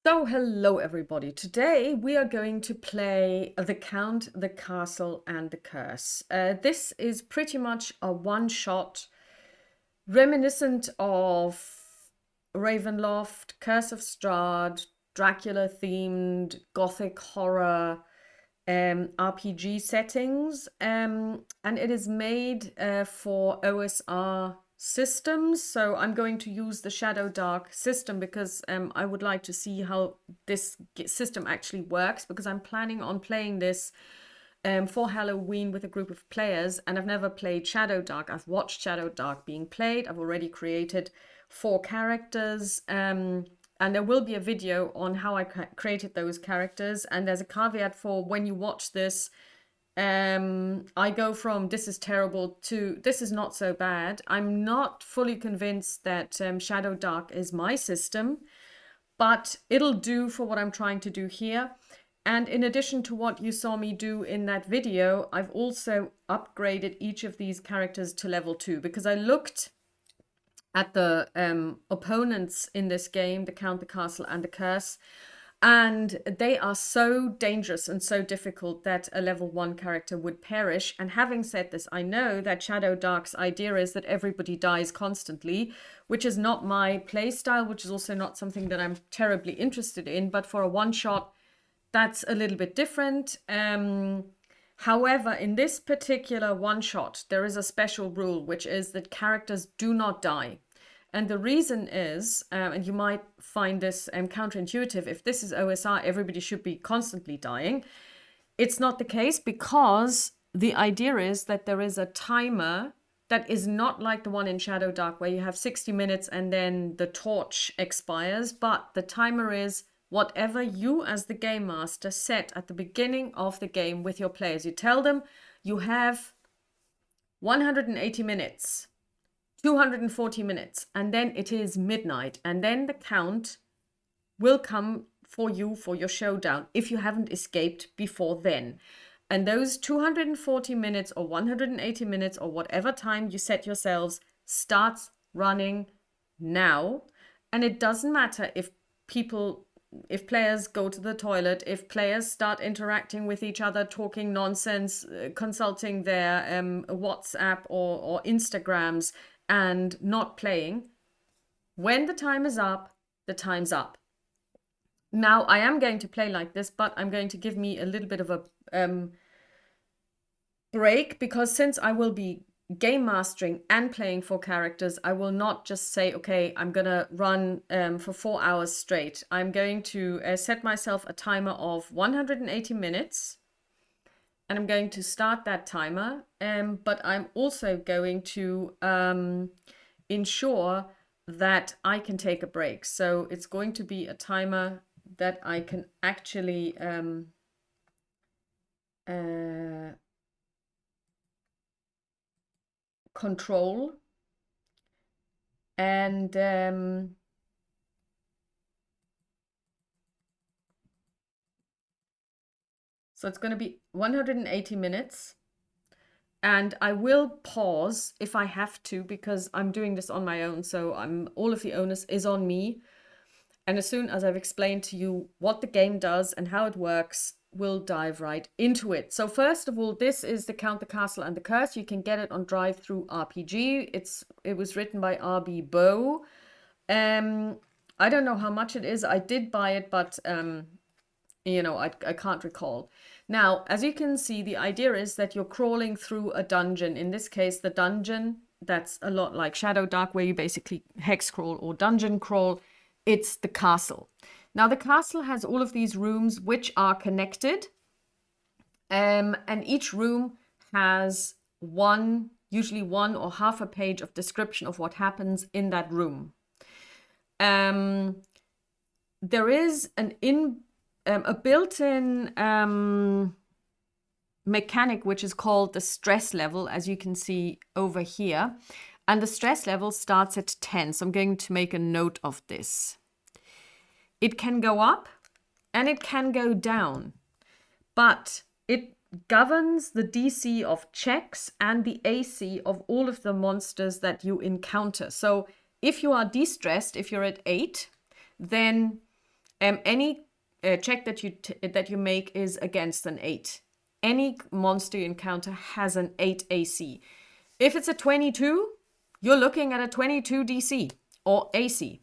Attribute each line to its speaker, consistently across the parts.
Speaker 1: So hello everybody. Today we are going to play The Count, the Castle and the Curse. This is pretty much a one-shot reminiscent of Ravenloft, Curse of Strahd, Dracula themed gothic horror RPG settings, and it is made for OSR systems. So I'm going to use the ShadowDark system because I would like to see how this system actually works, because I'm planning on playing this for Halloween with a group of players, and I've never played ShadowDark. I've watched ShadowDark being played. I've already created 4 characters. And there will be a video on how I created those characters. And there's a caveat for when you watch this. I go from this is terrible to this is not so bad. I'm not fully convinced that ShadowDark is my system, but it'll do for what I'm trying to do here. And in addition to what you saw me do in that video, I've also upgraded each of these characters to level 2, because I looked at the opponents in this game, the Count, the Castle and the Curse, and they are so dangerous and so difficult that a level 1 character would perish. And having said this, I know that ShadowDark's idea is that everybody dies constantly, which is not my playstyle, which is also not something that I'm terribly interested in. But for a one-shot, that's a little bit different. However, in this particular one-shot, there is a special rule, which is that characters do not die. And the reason is, and you might find this counterintuitive, if this is OSR, everybody should be constantly dying. It's not the case, because the idea is that there is a timer that is not like the one in ShadowDark, where you have 60 minutes and then the torch expires, but the timer is whatever you as the game master set at the beginning of the game with your players. You tell them you have 180 minutes, 240 minutes, and then it is midnight, and then the count will come for you for your showdown if you haven't escaped before then. And those 240 minutes or 180 minutes or whatever time you set yourselves starts running now. And it doesn't matter if players go to the toilet, if players start interacting with each other, talking nonsense, consulting their WhatsApp or Instagrams and not playing. When the time is up, the time's up. Now, I am going to play like this, but I'm going to give me a little bit of a break, because since I will be game mastering and playing 4 characters, I will not just say, okay, I'm gonna run for 4 hours straight. I'm going to set myself a timer of 180 minutes, and I'm going to start that timer, but I'm also going to ensure that I can take a break. So it's going to be a timer that I can actually control. And so it's going to be 180 minutes. And I will pause if I have to, because I'm doing this on my own. So all of the onus is on me. And as soon as I've explained to you what the game does and how it works, we'll dive right into it. So first of all, this is the Count, the Castle and the Curse. You can get it on Drive-Thru RPG. It was written by R.B. Bow. I don't know how much it is. I did buy it, but I can't recall. Now, as you can see, the idea is that you're crawling through a dungeon. In this case, the dungeon, that's a lot like ShadowDark, where you basically hex crawl or dungeon crawl. It's the castle. Now, the castle has all of these rooms which are connected. And each room has usually one or half a page of description of what happens in that room. There is a built-in mechanic which is called the stress level, as you can see over here. And the stress level starts at 10. So I'm going to make a note of this. It can go up and it can go down, but it governs the DC of checks and the AC of all of the monsters that you encounter. So if you are de-stressed, if you're at 8, then Any check that you make is against an 8. Any monster you encounter has an 8 AC. If it's a 22, you're looking at a 22 DC or AC.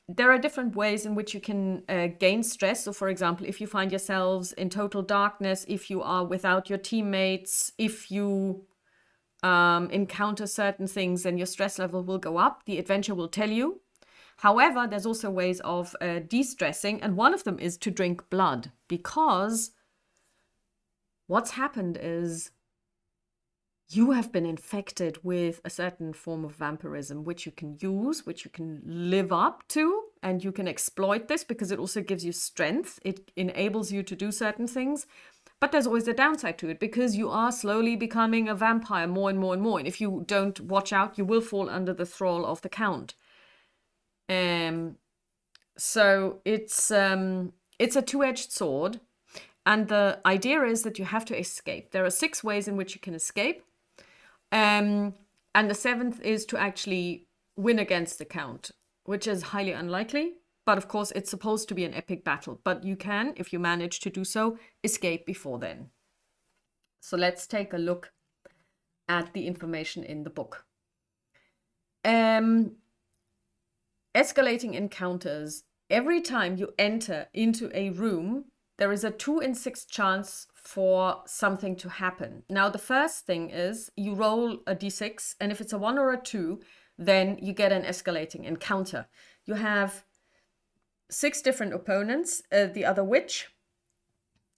Speaker 1: There are different ways in which you can gain stress. So, for example, if you find yourselves in total darkness, if you are without your teammates, if you encounter certain things, then your stress level will go up. The adventure will tell you. However, there's also ways of de-stressing, and one of them is to drink blood, because what's happened is you have been infected with a certain form of vampirism, which you can use, which you can live up to, and you can exploit this because it also gives you strength. It enables you to do certain things. But there's always a downside to it, because you are slowly becoming a vampire more and more and more. And if you don't watch out, you will fall under the thrall of the Count. So it's a two-edged sword. And the idea is that you have to escape. There are 6 ways in which you can escape. And the 7th is to actually win against the Count, which is highly unlikely. But of course, it's supposed to be an epic battle. But you can, if you manage to do so, escape before then. So let's take a look at the information in the book. Escalating encounters. Every time you enter into a room, there is a 2 in 6 chance for something to happen. Now, the first thing is you roll a d6, and if it's a 1 or a 2, then you get an escalating encounter. You have 6 different opponents: the other witch,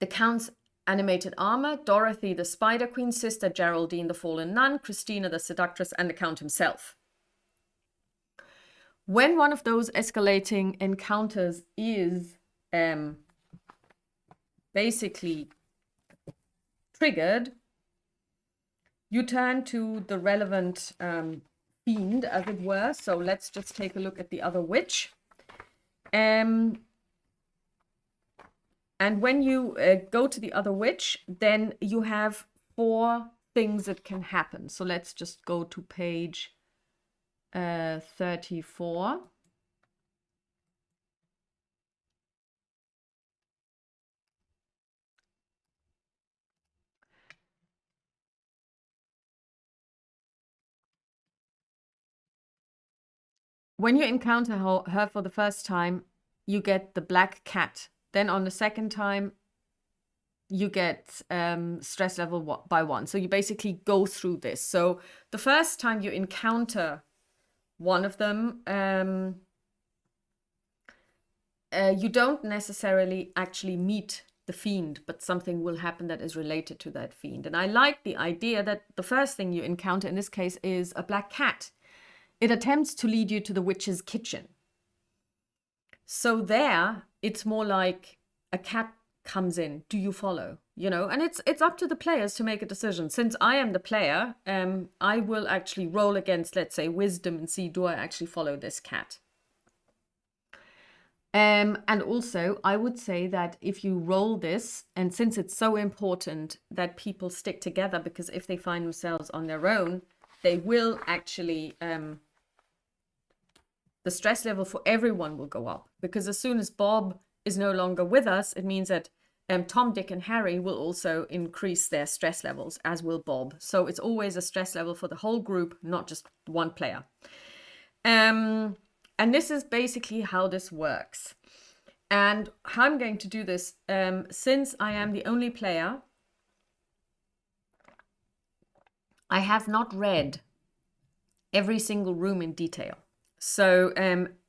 Speaker 1: the Count's animated armor, Dorothy the Spider Queen, Sister Geraldine the Fallen Nun, Christina the Seductress, and the Count himself. When one of those escalating encounters is basically triggered, you turn to the relevant fiend, as it were. So let's just take a look at the other witch. And when you go to the other witch, then you have 4 things that can happen. So let's just go to page 34. When you encounter her for the first time, you get the black cat. Then on the second time, you get stress level by 1. So you basically go through this. So the first time you encounter one of them, you don't necessarily actually meet the fiend, but something will happen that is related to that fiend. And I like the idea that the first thing you encounter in this case is a black cat. It attempts to lead you to the witch's kitchen. So there, it's more like a cat comes in. Do you follow? You know, and it's up to the players to make a decision. Since I am the player, I will actually roll against, let's say, wisdom and see, do I actually follow this cat? And also, I would say that if you roll this, and since it's so important that people stick together, because if they find themselves on their own, they will actually, the stress level for everyone will go up. Because as soon as Bob is no longer with us, it means that Tom, Dick, and Harry will also increase their stress levels, as will Bob. So it's always a stress level for the whole group, not just one player. And this is basically how this works. And how I'm going to do this, since I am the only player, I have not read every single room in detail. So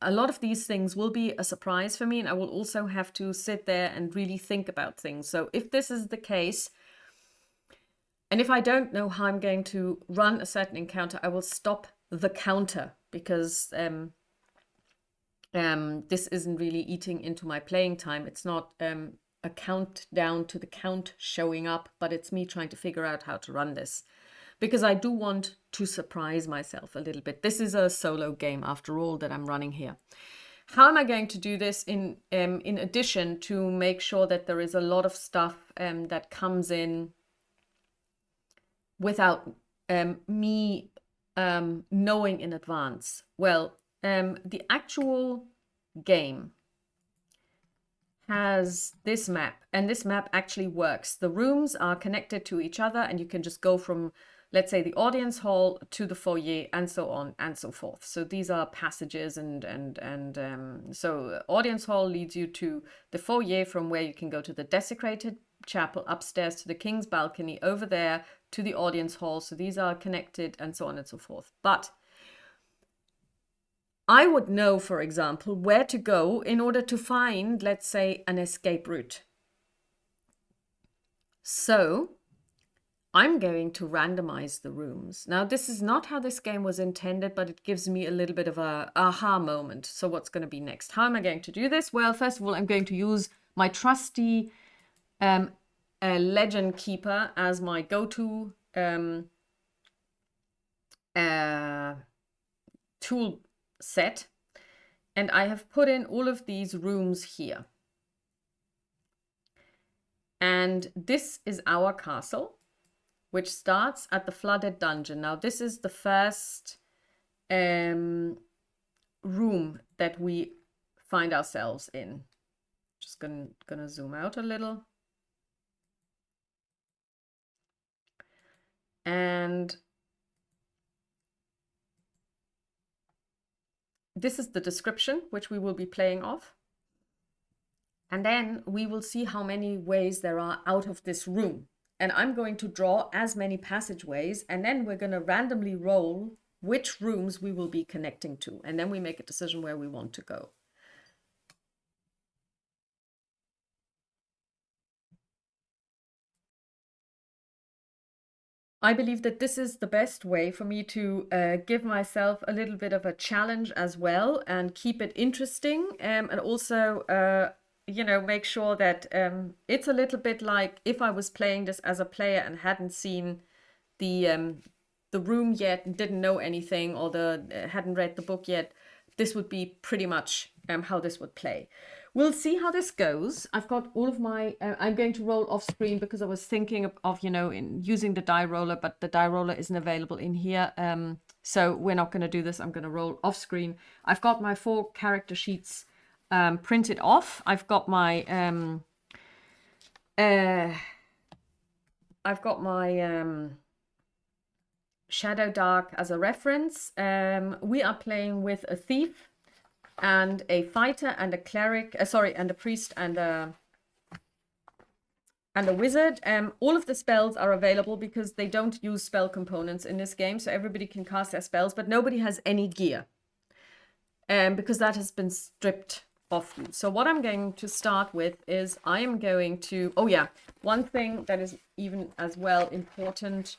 Speaker 1: a lot of these things will be a surprise for me, and I will also have to sit there and really think about things. So if this is the case, and if I don't know how I'm going to run a certain encounter, I will stop the counter, because this isn't really eating into my playing time. It's not a countdown to the Count showing up, but it's me trying to figure out how to run this. Because I do want to surprise myself a little bit. This is a solo game, after all, that I'm running here. How am I going to do this in addition to make sure that there is a lot of stuff that comes in without me knowing in advance? Well, the actual game has this map, and this map actually works. The rooms are connected to each other, and you can just go from, let's say, the audience hall to the foyer, and so on and so forth. So these are passages, so audience hall leads you to the foyer, from where you can go to the desecrated chapel, upstairs to the king's balcony, over there to the audience hall. So these are connected, and so on and so forth. But I would know, for example, where to go in order to find, let's say, an escape route. So I'm going to randomize the rooms. Now, this is not how this game was intended, but it gives me a little bit of a aha moment. So what's going to be next? How am I going to do this? Well, first of all, I'm going to use my trusty Legend Keeper as my go-to tool set, and I have put in all of these rooms here, and this is our castle, which starts at the flooded dungeon. Now this is the first room that we find ourselves in. Just gonna zoom out a little, and this is the description, which we will be playing off. And then we will see how many ways there are out of this room. And I'm going to draw as many passageways, and then we're going to randomly roll which rooms we will be connecting to. And then we make a decision where we want to go. I believe that this is the best way for me to give myself a little bit of a challenge as well, and keep it interesting, and also, you know, make sure that it's a little bit like if I was playing this as a player and hadn't seen the room yet and didn't know anything, or hadn't read the book yet. This would be pretty much how this would play. We'll see how this goes. I've got all of my, I'm going to roll off screen because I was thinking of you know, in using the die roller, but the die roller isn't available in here. So we're not going to do this. I'm going to roll off screen. I've got my 4 character sheets printed off. I've got my, ShadowDark as a reference. We are playing with a thief and a fighter and a cleric, and a priest and a wizard. All of the spells are available because they don't use spell components in this game, so everybody can cast their spells, but nobody has any gear, because that has been stripped off you. So what I'm going to start with is I am going to, oh yeah, one thing that is even as well important,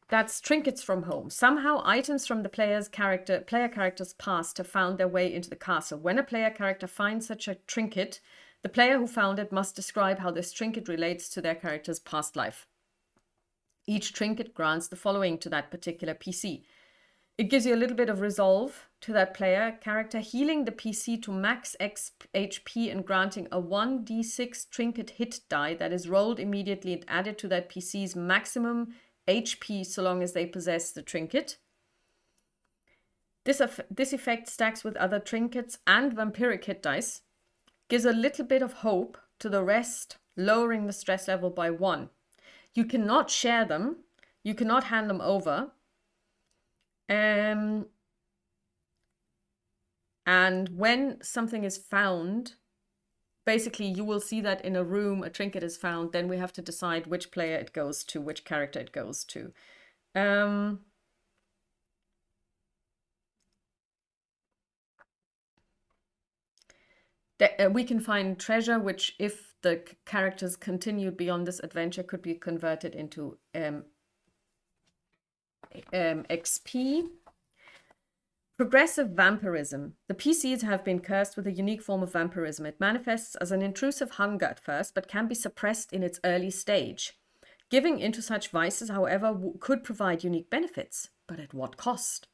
Speaker 1: that's trinkets from home. Somehow items from the player character's past have found their way into the castle. When a player character finds such a trinket, the player who found it must describe how this trinket relates to their character's past life. Each trinket grants the following to that particular PC. It gives you a little bit of resolve to that player character, healing the PC to max HP and granting a 1d6 trinket hit die that is rolled immediately and added to that PC's maximum HP so long as they possess the trinket. This effect stacks with other trinkets and vampiric hit dice, gives a little bit of hope to the rest, lowering the stress level by 1. You cannot share them, you cannot hand them over. And when something is found, basically you will see that in a room a trinket is found, then we have to decide which player it goes to, which character it goes to. We can find treasure, which if the characters continued beyond this adventure could be converted into XP. Progressive vampirism. The PCs have been cursed with a unique form of vampirism. It manifests as an intrusive hunger at first, but can be suppressed in its early stage. Giving into such vices, however, could provide unique benefits, but at what cost?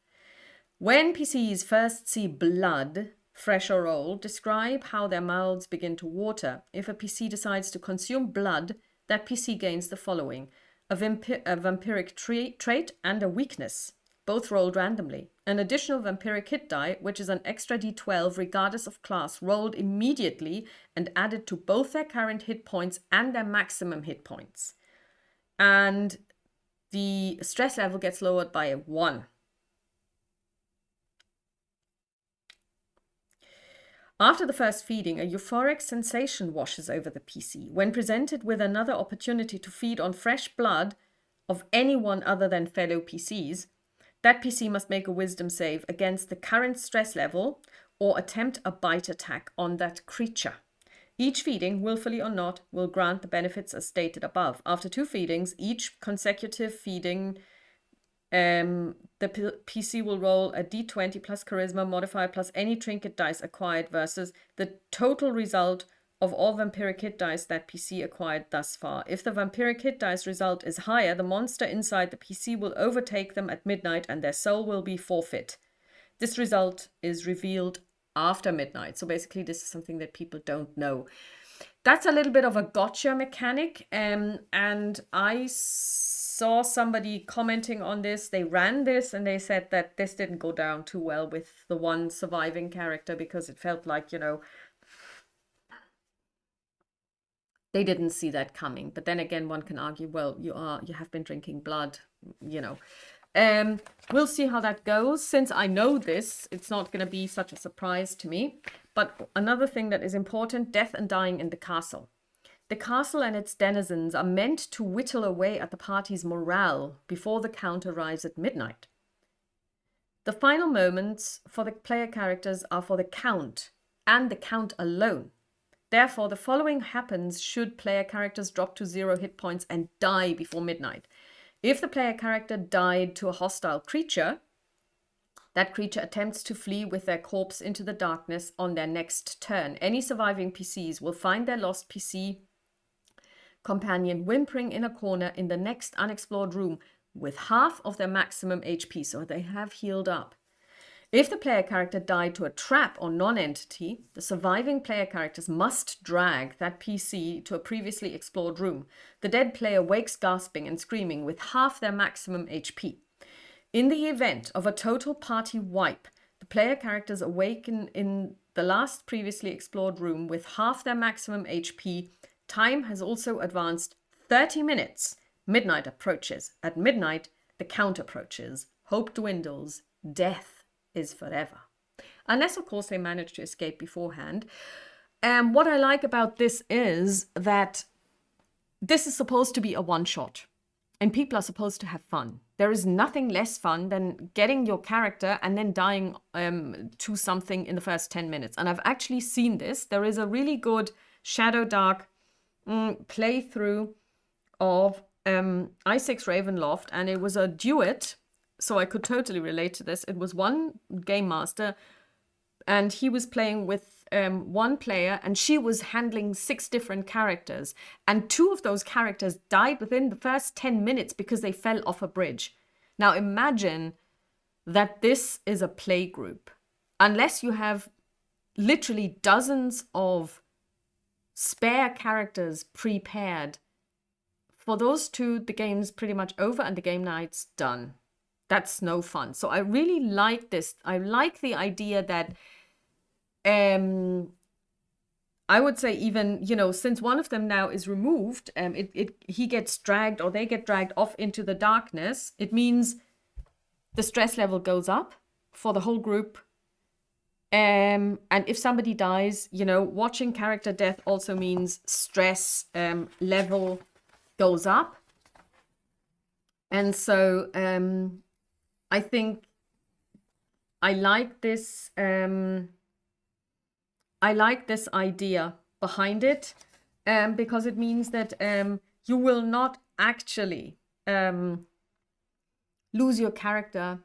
Speaker 1: When PCs first see blood, fresh or old, describe how their mouths begin to water. If a PC decides to consume blood, that PC gains the following: a vampiric trait and a weakness. both rolled randomly. An additional vampiric hit die, which is an extra d12 regardless of class, rolled immediately and added to both their current hit points and their maximum hit points. And the stress level gets lowered by 1. After the first feeding, a euphoric sensation washes over the PC. When presented with another opportunity to feed on fresh blood of anyone other than fellow PCs, that PC must make a wisdom save against the current stress level or attempt a bite attack on that creature. Each feeding, willfully or not, will grant the benefits as stated above. After 2 feedings, each consecutive feeding, the PC will roll a d20 plus charisma modifier plus any trinket dice acquired versus the total result of all vampiric hit dice that PC acquired thus far. If the vampiric hit dice result is higher, the monster inside the PC will overtake them at midnight and their soul will be forfeit. This result is revealed after midnight. So basically this is something that people don't know. That's a little bit of a gotcha mechanic. And I saw somebody commenting on this. They ran this and they said that this didn't go down too well with the one surviving character because it felt like, you know, they didn't see that coming. But then again, one can argue, well, you have been drinking blood, you know. We'll see how that goes. Since I know this, it's not going to be such a surprise to me. But another thing that is important, death and dying in the castle. The castle and its denizens are meant to whittle away at the party's morale before the count arrives at midnight. The final moments for the player characters are for the count and the count alone. Therefore, the following happens should player characters drop to 0 hit points and die before midnight. If the player character died to a hostile creature, that creature attempts to flee with their corpse into the darkness on their next turn. Any surviving PCs will find their lost PC companion whimpering in a corner in the next unexplored room with half of their maximum HP, so they have healed up. If the player character died to a trap or non-entity, the surviving player characters must drag that PC to a previously explored room. The dead player wakes gasping and screaming with half their maximum HP. In the event of a total party wipe, the player characters awaken in the last previously explored room with half their maximum HP. Time has also advanced 30 minutes. Midnight approaches. At midnight, the count approaches. Hope dwindles. Death is forever. Unless, of course, they manage to escape beforehand. And what I like about this is that this is supposed to be a one-shot. And people are supposed to have fun. There is nothing less fun than getting your character and then dying to something in the first 10 minutes. And I've actually seen this. There is a really good ShadowDark playthrough of i6 Ravenloft, and it was a duet, so I could totally relate to this. It was one game master, and he was playing with one player, and she was handling 6 different characters, and 2 of those characters died within the first 10 minutes because they fell off a bridge. Now imagine that this is a play group. Unless you have literally dozens of spare characters prepared, for those 2, the game's pretty much over and the game night's done. That's no fun. So I really like this. I like the idea that I would say even, you know, since one of them now is removed, he gets dragged, or they get dragged off into the darkness. It means the stress level goes up for the whole group. And if somebody dies, you know, watching character death also means stress level goes up. And so I think I like this idea behind it, because it means that you will not actually lose your character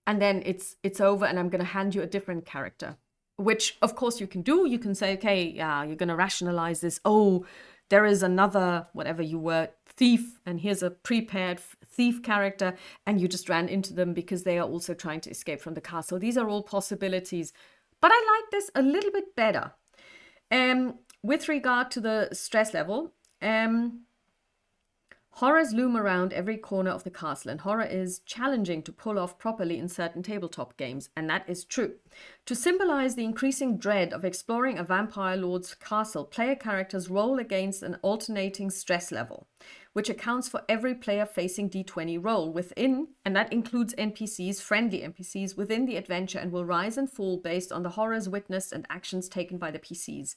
Speaker 1: and then it's over and I'm going to hand you a different character, which of course you can do. You can say, okay, yeah, you're going to rationalize this. Oh, there is another, whatever you were, thief, and here's a prepared thief character, and you just ran into them because they are also trying to escape from the castle. These are all possibilities. But I like this a little bit better. With regard to the stress level, Horrors loom around every corner of the castle, and horror is challenging to pull off properly in certain tabletop games, and that is true. To symbolize the increasing dread of exploring a vampire lord's castle, player characters roll against an alternating stress level, which accounts for every player facing D20 roll within, and that includes NPCs, friendly NPCs, within the adventure, and will rise and fall based on the horrors witnessed and actions taken by the PCs.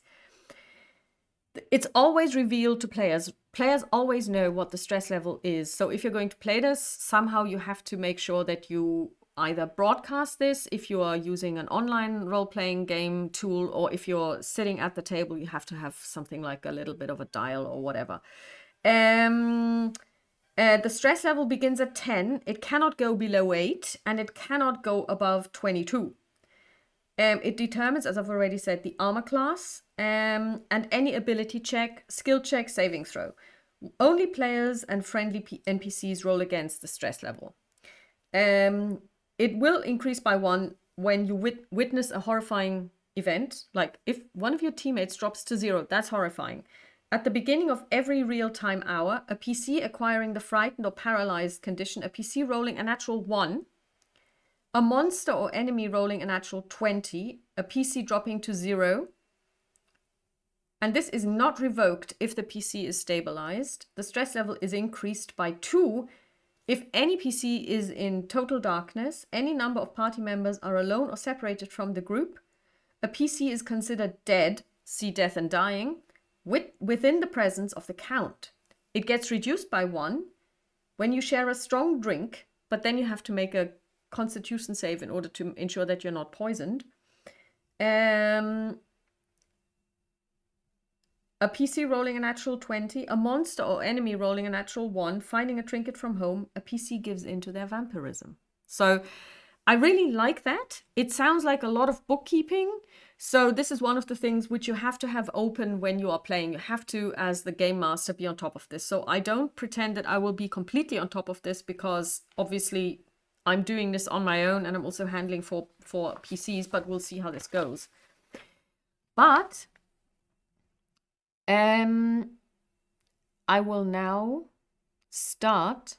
Speaker 1: It's always revealed to players. Players always know what the stress level is. So if you're going to play this, somehow you have to make sure that you either broadcast this if you are using an online role-playing game tool, or if you're sitting at the table, you have to have something like a little bit of a dial or whatever. The stress level begins at 10. It cannot go below 8, and it cannot go above 22. It determines, as I've already said, the armor class and any ability check, skill check, saving throw. Only players and friendly NPCs roll against the stress level. It will increase by 1 when you witness a horrifying event. Like if one of your teammates drops to 0, that's horrifying. At the beginning of every real-time hour, a PC acquiring the frightened or paralyzed condition, a PC rolling a natural 1, a monster or enemy rolling a natural 20, a PC dropping to 0, and this is not revoked if the PC is stabilized. The stress level is increased by 2 if any PC is in total darkness, any number of party members are alone or separated from the group, a PC is considered dead, see death and dying, within the presence of the count. It gets reduced by 1 when you share a strong drink, but then you have to make a Constitution save in order to ensure that you're not poisoned. A PC rolling a natural 20, a monster or enemy rolling a natural 1, finding a trinket from home, a PC gives in to their vampirism. So I really like that. It sounds like a lot of bookkeeping. So this is one of the things which you have to have open when you are playing. You have to, as the game master, be on top of this. So I don't pretend that I will be completely on top of this, because obviously I'm doing this on my own, and I'm also handling for PCs, but we'll see how this goes. But I will now start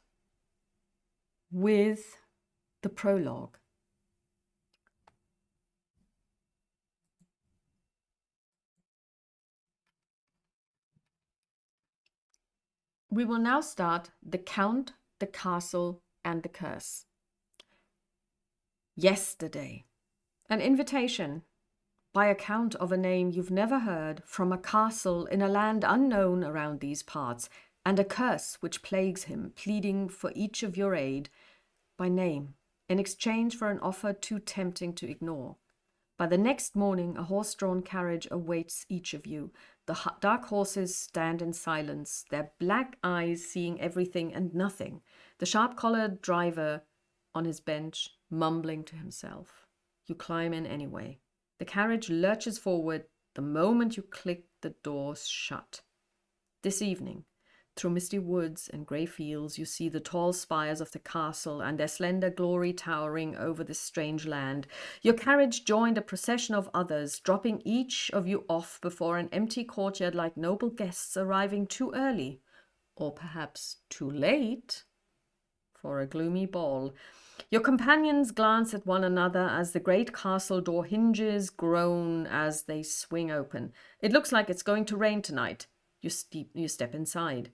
Speaker 1: with the prologue. We will now start the Count, the Castle, and the Curse. Yesterday, an invitation, by account of a name you've never heard, from a castle in a land unknown around these parts, and a curse which plagues him, pleading for each of your aid, by name, in exchange for an offer too tempting to ignore. By the next morning, a horse-drawn carriage awaits each of you. The dark horses stand in silence, their black eyes seeing everything and nothing. The sharp-collared driver on his bench, mumbling to himself. You climb in anyway. The carriage lurches forward the moment you click the doors shut. This evening, through misty woods and grey fields, you see the tall spires of the castle and their slender glory towering over this strange land. Your carriage joined a procession of others, dropping each of you off before an empty courtyard like noble guests arriving too early, or perhaps too late, for a gloomy ball. Your companions glance at one another as the great castle door hinges groan as they swing open. It looks like it's going to rain tonight. You step inside.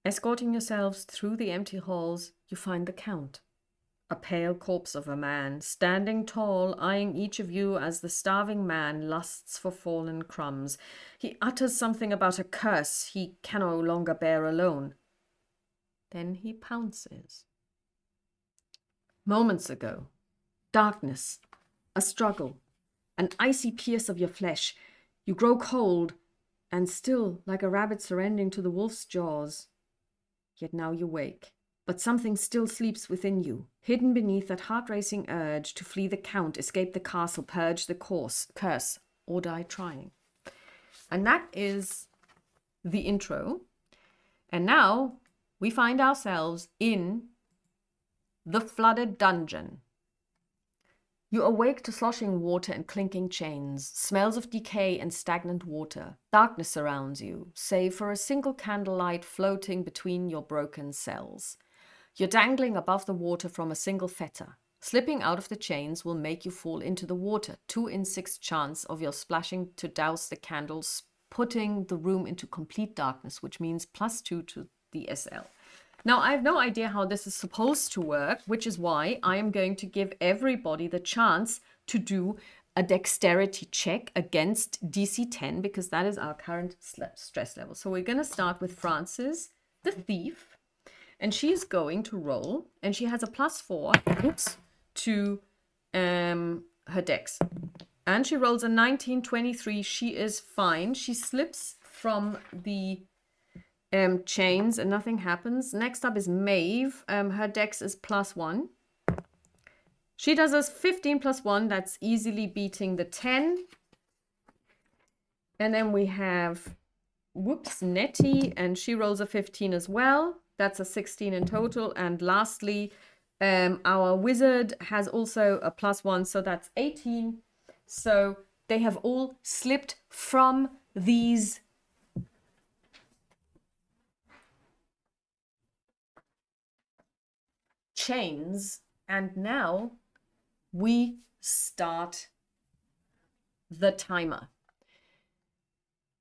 Speaker 1: Escorting yourselves through the empty halls, you find the Count, a pale corpse of a man, standing tall, eyeing each of you as the starving man lusts for fallen crumbs. He utters something about a curse he can no longer bear alone. Then he pounces. Moments ago, darkness, a struggle, an icy pierce of your flesh. You grow cold, and still like a rabbit surrendering to the wolf's jaws. Yet now you wake, but something still sleeps within you, hidden beneath that heart-racing urge to flee the Count, escape the castle, purge the curse, or die trying. And that is the intro. And now we find ourselves in the flooded dungeon. You awake to sloshing water and clinking chains, smells of decay and stagnant water. Darkness surrounds you, save for a single candlelight floating between your broken cells. You're dangling above the water from a single fetter. Slipping out of the chains will make you fall into the water. 2 in 6 chance of your splashing to douse the candles, putting the room into complete darkness, which means +2 to the SL. Now, I have no idea how this is supposed to work, which is why I am going to give everybody the chance to do a dexterity check against DC 10, because that is our current stress level. So we're going to start with Frances, the thief, and she's going to roll, and she has a +4 to her dex. And she rolls a 19, 23. She is fine. She slips from the chains and nothing happens. Next up is Maeve. Her dex is +1. She does a 15 +1. That's easily beating the 10. And then we have, Nettie, and she rolls a 15 as well. That's a 16 in total. And lastly, our wizard has also a +1, so that's 18. So they have all slipped from these chains, and now we start the timer.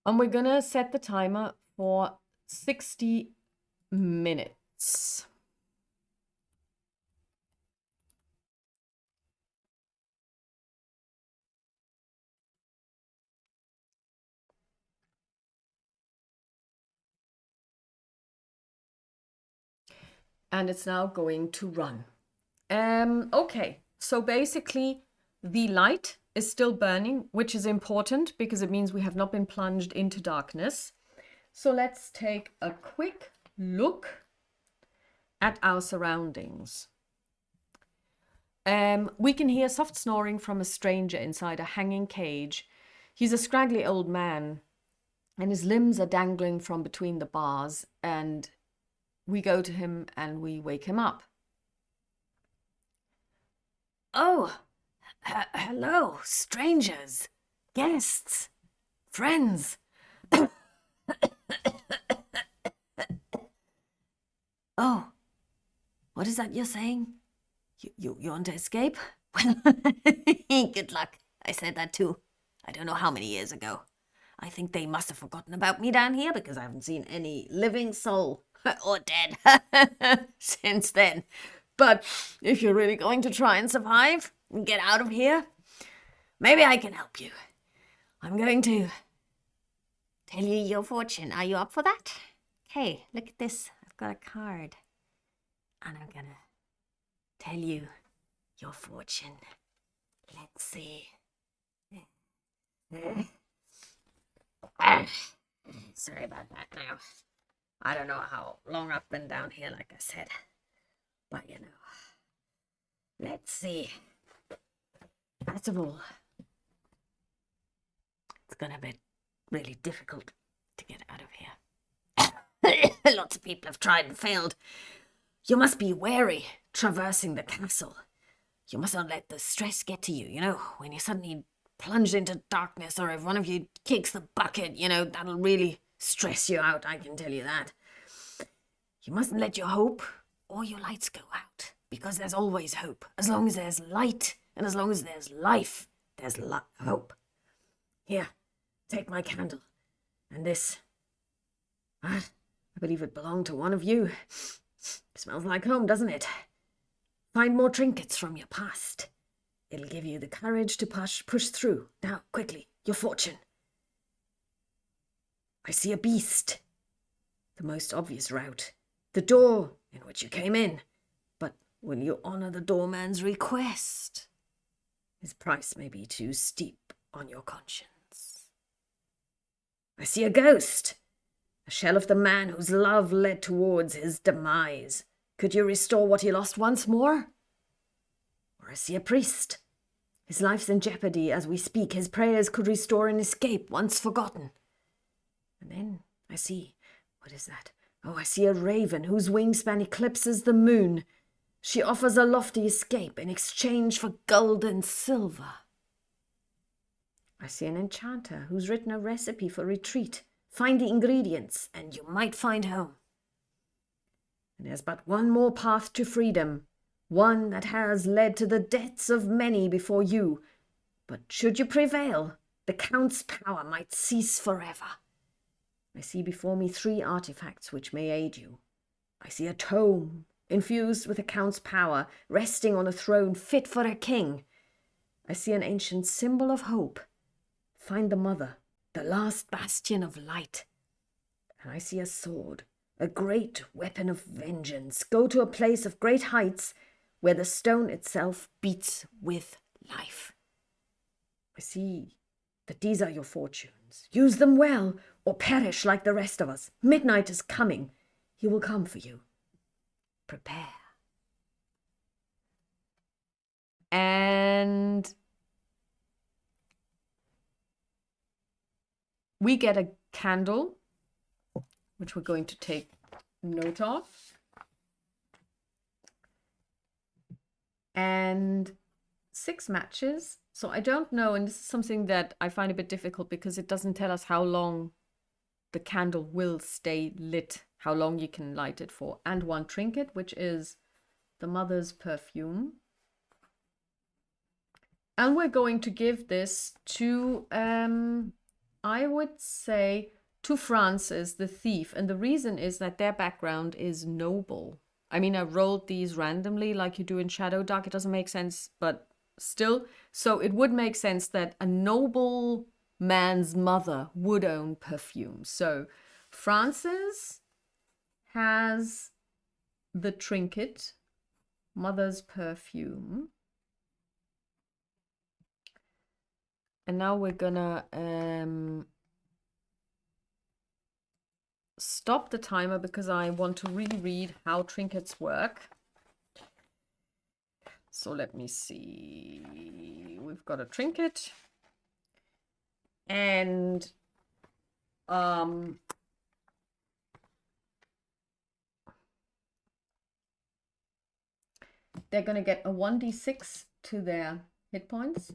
Speaker 1: And we're gonna set the timer for 60 minutes. And it's now going to run. Okay, so basically the light is still burning, which is important because it means we have not been plunged into darkness. So let's take a quick look at our surroundings. We can hear soft snoring from a stranger inside a hanging cage. He's a scraggly old man, and his limbs are dangling from between the bars, and we go to him and we wake him up.
Speaker 2: Oh, hello, strangers, guests, friends. Oh, what is that you're saying? You want to escape? Good luck. I said that too. I don't know how many years ago. I think they must have forgotten about me down here because I haven't seen any living soul or dead since then. But if you're really going to try and survive and get out of here, maybe I can help you. I'm going to tell you your fortune. Are you up for that? Okay, look at this. I've got a card. And I'm going to tell you your fortune. Let's see. Sorry about that now. I don't know how long I've been down here, like I said. But, you know, let's see. First of all, it's going to be really difficult to get out of here. Lots of people have tried and failed. You must be wary traversing the castle. You must not let the stress get to you, you know, when you suddenly plunge into darkness, or if one of you kicks the bucket, you know, that'll really stress you out, I can tell you that. You mustn't let your hope or your lights go out, because there's always hope. As long as there's light and as long as there's life, there's hope. Here, take my candle. And this, I believe it belonged to one of you. Smells like home, doesn't it? Find more trinkets from your past. It'll give you the courage to push through. Now, quickly, your fortune. I see a beast. The most obvious route. The door in which you came in. But will you honor the doorman's request? His price may be too steep on your conscience. I see a ghost. A shell of the man whose love led towards his demise. Could you restore what he lost once more? Or I see a priest. His life's in jeopardy as we speak. His prayers could restore an escape once forgotten. And then I see, what is that? Oh, I see a raven whose wingspan eclipses the moon. She offers a lofty escape in exchange for gold and silver. I see an enchanter who's written a recipe for retreat. Find the ingredients and you might find home. And there's but one more path to freedom, one that has led to the deaths of many before you. But should you prevail, the Count's power might cease forever. I see before me 3 artifacts which may aid you. I see a tome infused with the Count's power, resting on a throne fit for a king. I see an ancient symbol of hope. Find the mother, the last bastion of light. And I see a sword, a great weapon of vengeance. Go to a place of great heights where the stone itself beats with life. I see that these are your fortunes. Use them well or perish like the rest of us. Midnight is coming. He will come for you. Prepare.
Speaker 1: And we get a candle, which we're going to take note of. And 6 matches. So I don't know, and this is something that I find a bit difficult because it doesn't tell us how long the candle will stay lit, how long you can light it for. And 1 trinket, which is the mother's perfume. And we're going to give this to, I would say, to Francis, the thief. And the reason is that their background is noble. I mean, I rolled these randomly like you do in ShadowDark. It doesn't make sense, but still. So it would make sense that a noble man's mother would own perfume. So Francis has the trinket, mother's perfume. And now we're gonna stop the timer because I want to reread how trinkets work. So let me see. We've got a trinket. And they're going to get a 1d6 to their hit points.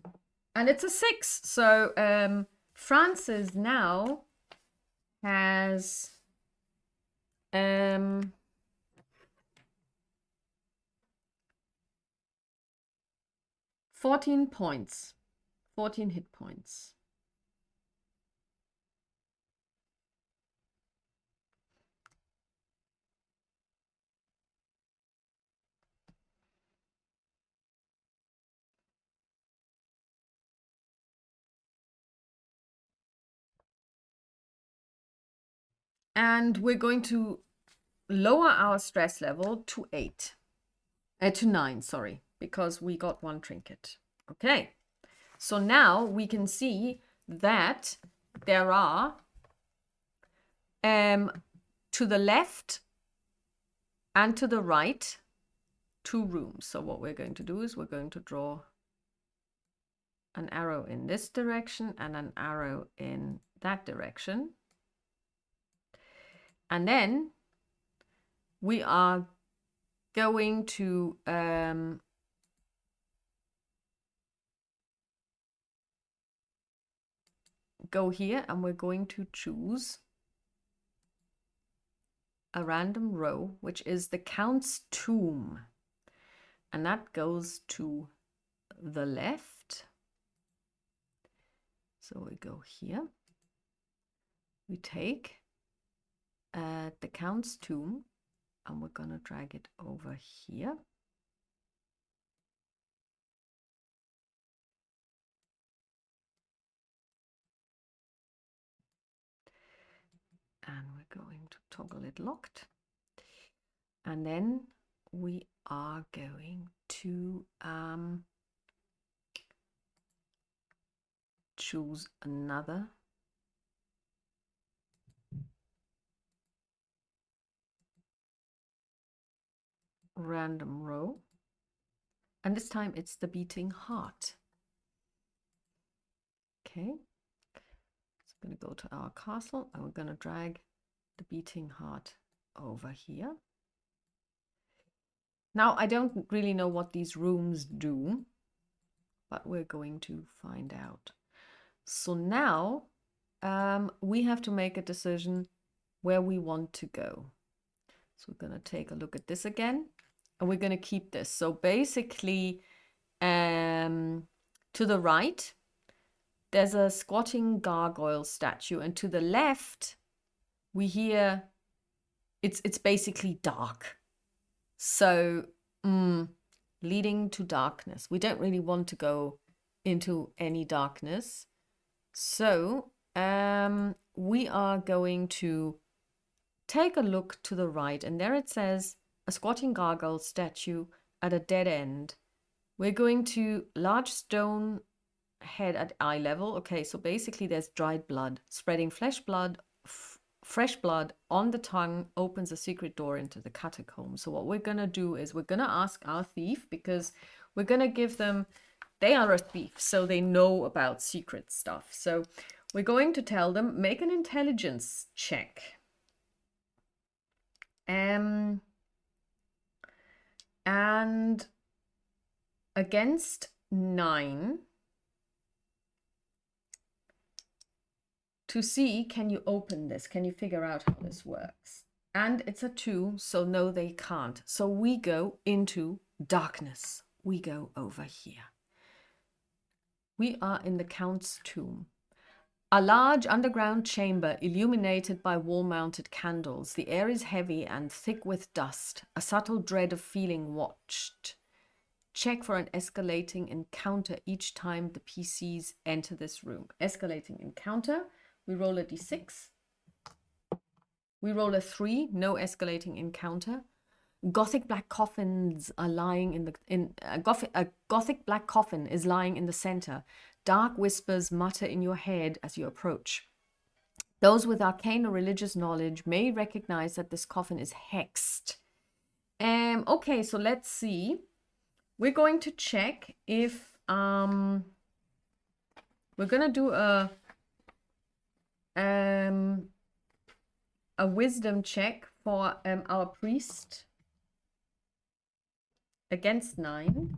Speaker 1: And it's a 6. So Francis now has 14 points, 14 hit points. And we're going to lower our stress level to 9, sorry, because we got 1 trinket. Okay, so now we can see that there are to the left and to the right 2 rooms. So what we're going to do is we're going to draw an arrow in this direction and an arrow in that direction. And then we are going to go here and we're going to choose a random row, which is the Count's tomb. And that goes to the left. So we go here. We take the Count's tomb and we're going to drag it over here. And we're going to toggle it locked. And then we are going to choose another random row. And this time it's the beating heart. Okay. So I'm going to go to our castle and we're going to drag the beating heart over here. Now, I don't really know what these rooms do, but we're going to find out. So now we have to make a decision where we want to go. So we're going to take a look at this again, and we're going to keep this. So basically, to the right, there's a squatting gargoyle statue, and to the left, we hear it's basically dark. So leading to darkness. We don't really want to go into any darkness. So we are going to take a look to the right, and there it says a squatting gargoyle statue at a dead end. We're going to large stone head at eye level. Okay, so basically there's dried blood, spreading fresh blood on the tongue opens a secret door into the catacomb. So what we're going to do is we're going to ask our thief, because we're going to give them, they are a thief, so they know about secret stuff. So we're going to tell them, make an intelligence check. And against 9, to see, can you open this? Can you figure out how this works? And it's a 2, so no, they can't. So we go into darkness. We go over here. We are in the Count's tomb. A large underground chamber illuminated by wall-mounted candles. The air is heavy and thick with dust. A subtle dread of feeling watched. Check for an escalating encounter each time the PCs enter this room. Escalating encounter. We roll a d6. We roll a 3. No escalating encounter. Gothic black coffins are lying a gothic black coffin is lying in the center. Dark whispers mutter in your head as you approach. Those with arcane or religious knowledge may recognize that this coffin is hexed. Okay, so let's see. We're going to check if we're gonna do a wisdom check for our priest against 9.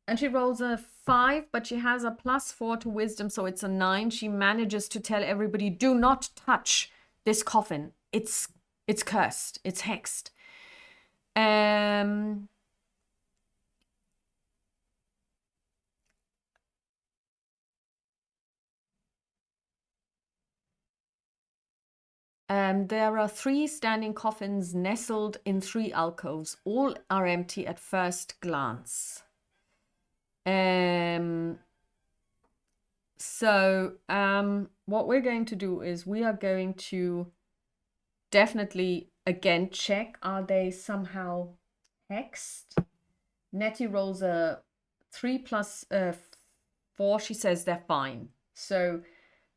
Speaker 1: And she rolls a 5, but she has a +4 to wisdom, so it's a 9. She manages to tell everybody, do not touch this coffin. It's cursed. It's hexed. There are 3 standing coffins nestled in 3 alcoves. All are empty at first glance. What we're going to do is we are going to definitely again check, are they somehow hexed? Nettie rolls a 3 plus 4. She says they're fine. So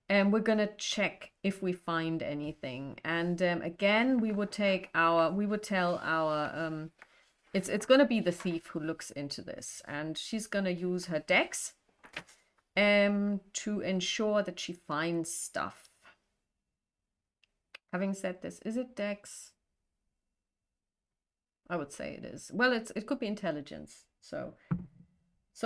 Speaker 1: we're gonna check if we find anything. And again, we would tell our it's gonna be the thief who looks into this, and she's gonna use her dex to ensure that she finds stuff. Having said this, is it dex? I would say it is. Well, it could be intelligence. So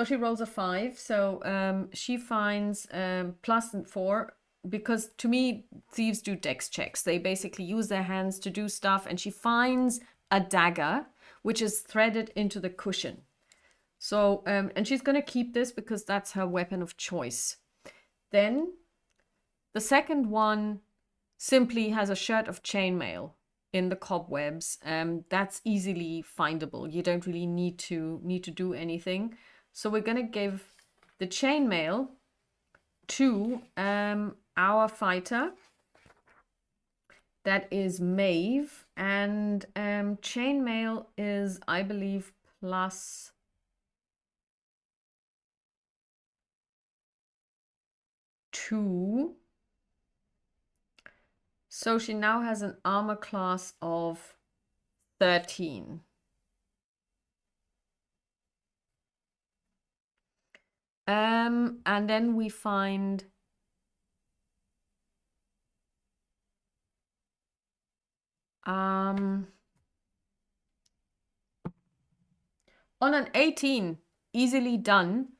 Speaker 1: she rolls a 5. So she finds +4, because to me, thieves do dex checks. They basically use their hands to do stuff, and she finds a dagger, which is threaded into the cushion. So, and she's going to keep this because that's her weapon of choice. Then the second one simply has a shirt of chainmail in the cobwebs. That's easily findable. You don't really need to do anything. So we're going to give the chainmail to our fighter. That is Maeve, and chainmail is, I believe, +2. So she now has an armor class of 13. And then we find On an 18, easily done,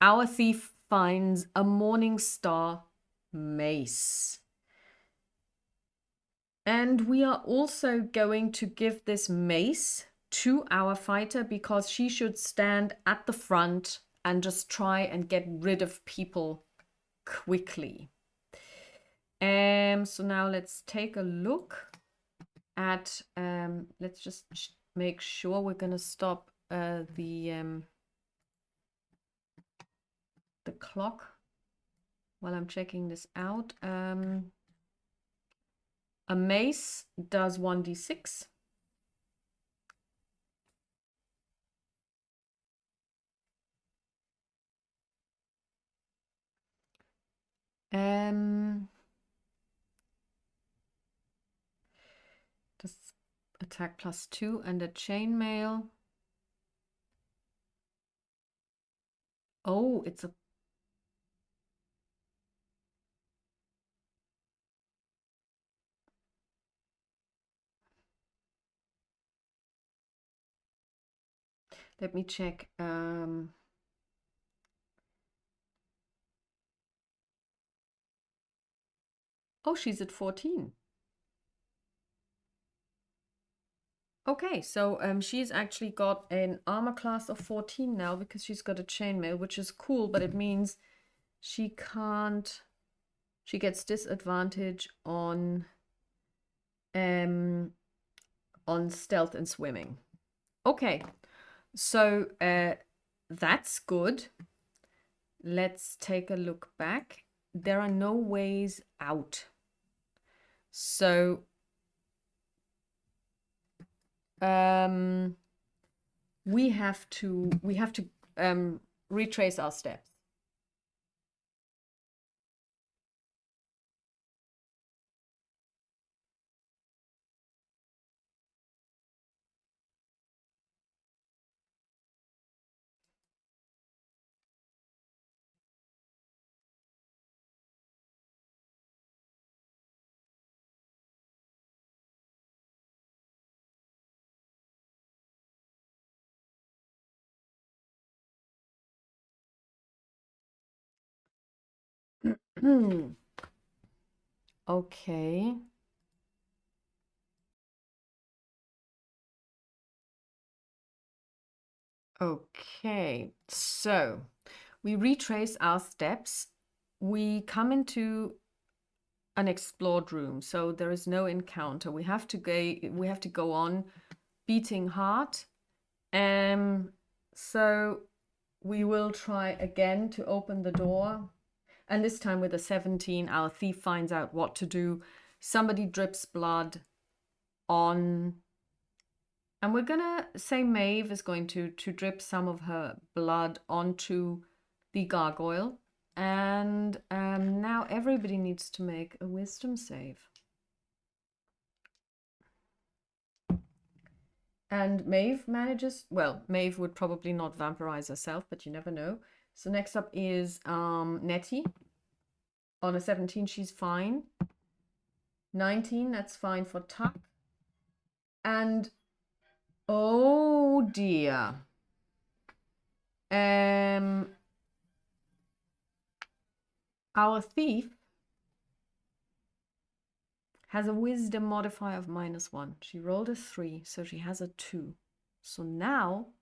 Speaker 1: our thief finds a Morning Star mace. And we are also going to give this mace to our fighter because she should stand at the front and just try and get rid of people quickly. So now let's take a look at, let's just make sure we're going to stop the clock while I'm checking this out. A mace does 1d6. Does attack +2 and a chainmail. Oh, it's a let me check. Oh, she's at 14. Okay, so she's actually got an armor class of 14 now because she's got a chainmail, which is cool, but it means she can't. She gets disadvantage on stealth and swimming. Okay, so that's good. Let's take a look back. There are no ways out. So we have to retrace our steps. Okay. Okay, so we retrace our steps. We come into an explored room, so there is no encounter. We have to go on beating heart. So we will try again to open the door. And this time with a 17, our thief finds out what to do. Somebody drips blood on, and we're gonna say Maeve is going to drip some of her blood onto the gargoyle. And now everybody needs to make a wisdom save. And Maeve manages, well, Maeve would probably not vampirize herself, but you never know. So next up is Nettie. On a 17, she's fine. 19, that's fine for Tuck. And oh dear. Our thief has a wisdom modifier of -1. She rolled a 3, so she has a 2. So now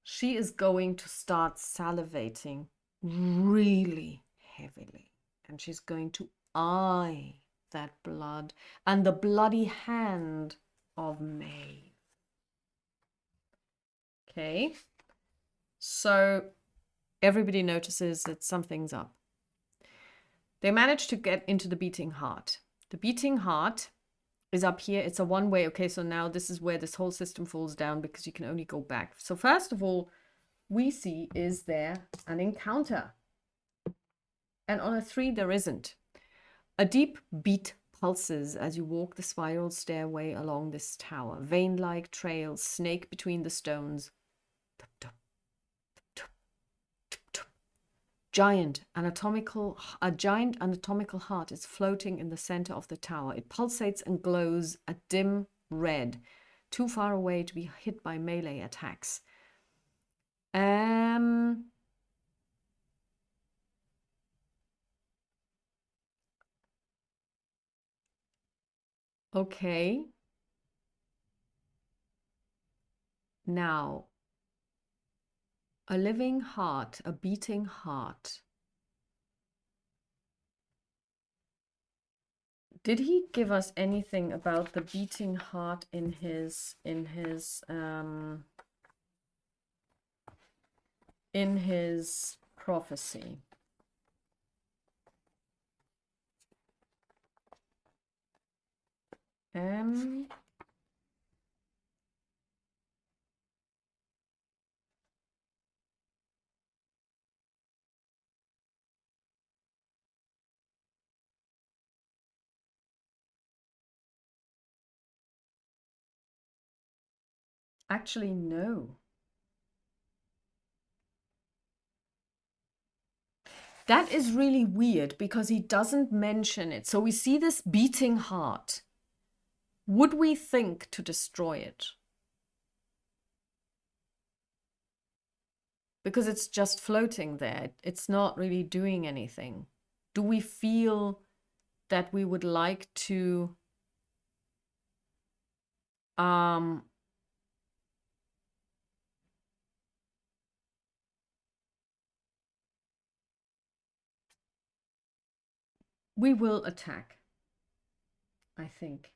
Speaker 1: she is going to start salivating really heavily. And she's going to eye that blood and the bloody hand of Maeve. Okay. So everybody notices that something's up. They manage to get into the beating heart. The beating heart is up here. It's a one-way. Okay, so now this is where this whole system falls down because you can only go back. So first of all, we see, is there an encounter? And on a 3, there isn't. A deep beat pulses as you walk the spiral stairway along this tower. Vein-like trails snake between the stones. Tup, tup, tup, tup, tup. A giant anatomical heart is floating in the center of the tower. It pulsates and glows a dim red, too far away to be hit by melee attacks. Okay. Now, a living heart, a beating heart. Did he give us anything about the beating heart in his prophecy? Actually, no. That is really weird because he doesn't mention it. So we see this beating heart. Would we think to destroy it? Because it's just floating there. It's not really doing anything. Do we feel that we would like to we will attack, I think.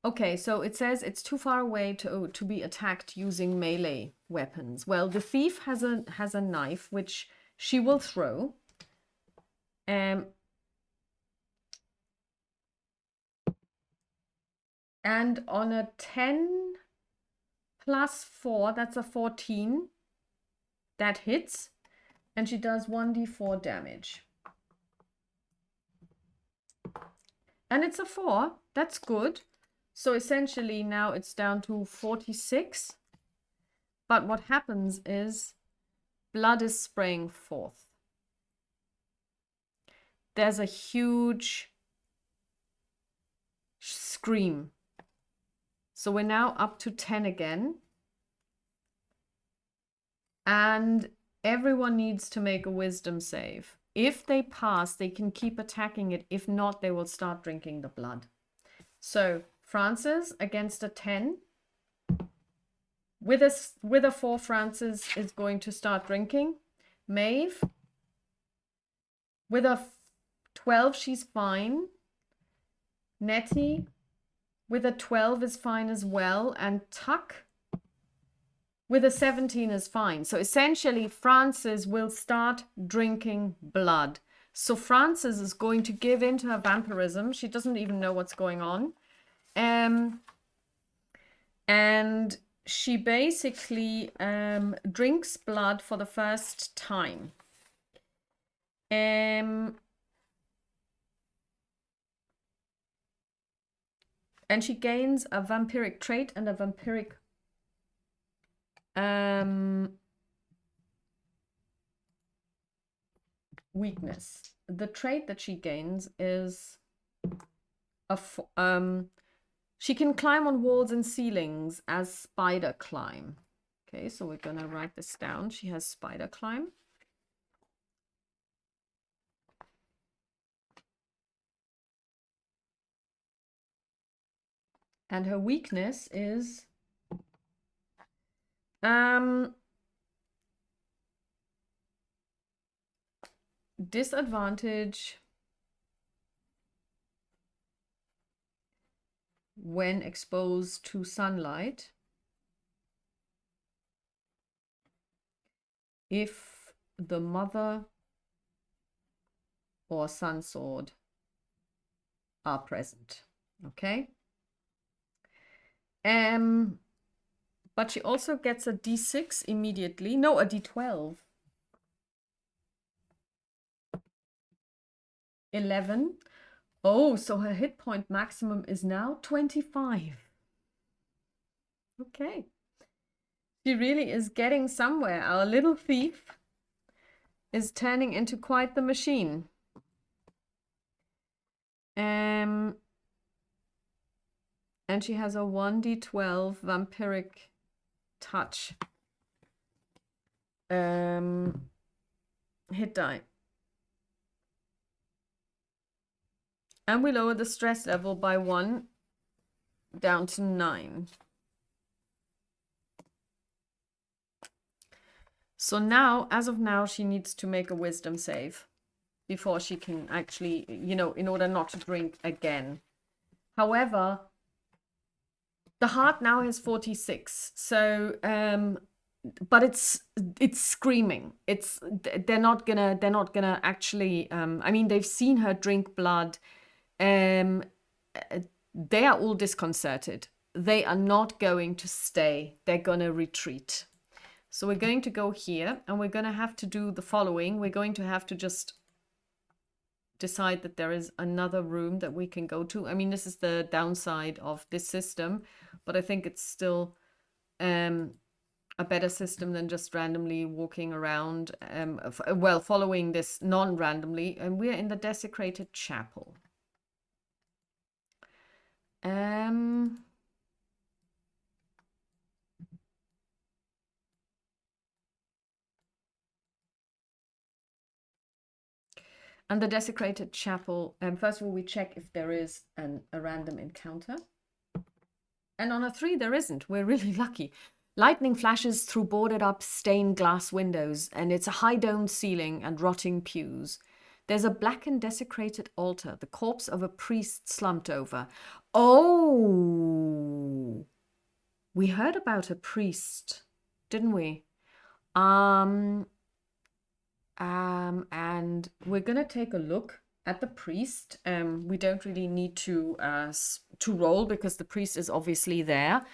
Speaker 1: Okay, so it says it's too far away to be attacked using melee weapons. Well, the thief has a knife which she will throw. And on a 10 plus 4, that's a 14. That hits, and she does 1d4 damage. And it's a 4. That's good. So essentially now it's down to 46. But what happens is blood is spraying forth. There's a huge scream. So we're now up to 10 again. And everyone needs to make a wisdom save. If they pass, they can keep attacking it. If not, they will start drinking the blood. So Francis against a 10. With a 4, Francis is going to start drinking. Maeve, with a 12, she's fine. Nettie, with a 12 is fine as well. And Tuck, with a 17 is fine. So essentially, Francis will start drinking blood. So Francis is going to give in to her vampirism. She doesn't even know what's going on. And she basically drinks blood for the first time. And she gains a vampiric trait and a vampiric weakness. The trait that she gains is she can climb on walls and ceilings as spider climb. Okay, so we're gonna write this down. She has spider climb. And her weakness is disadvantage when exposed to sunlight if the mother or sun sword are present. Okay. But she also gets a d6 immediately. No, a d12. 11. Oh, so her hit point maximum is now 25. Okay. She really is getting somewhere. Our little thief is turning into quite the machine. And she has a 1d12 vampiric touch. Hit die. And we lower the stress level by 1 down to 9. So now, as of now, she needs to make a wisdom save before she can actually, you know, in order not to drink again. However, the heart now is 46. So, but it's screaming. They're not gonna actually, I mean, they've seen her drink blood. They are all disconcerted. They are not going to stay. They're gonna retreat. So we're going to go here and we're going to have to do the following. We're going to have to just decide that there is another room that we can go to. I mean, this is the downside of this system, but I think it's still a better system than just randomly walking around, well, following this non-randomly. And we're in the desecrated chapel. And the desecrated chapel, first of all, we check if there is a random encounter. And on a 3, there isn't. We're really lucky. Lightning flashes through boarded up stained glass windows, and it's a high domed ceiling and rotting pews. There's a blackened, desecrated altar, the corpse of a priest slumped over. Oh! We heard about a priest, didn't we? And we're gonna take a look at the priest. We don't really need to roll because the priest is obviously there,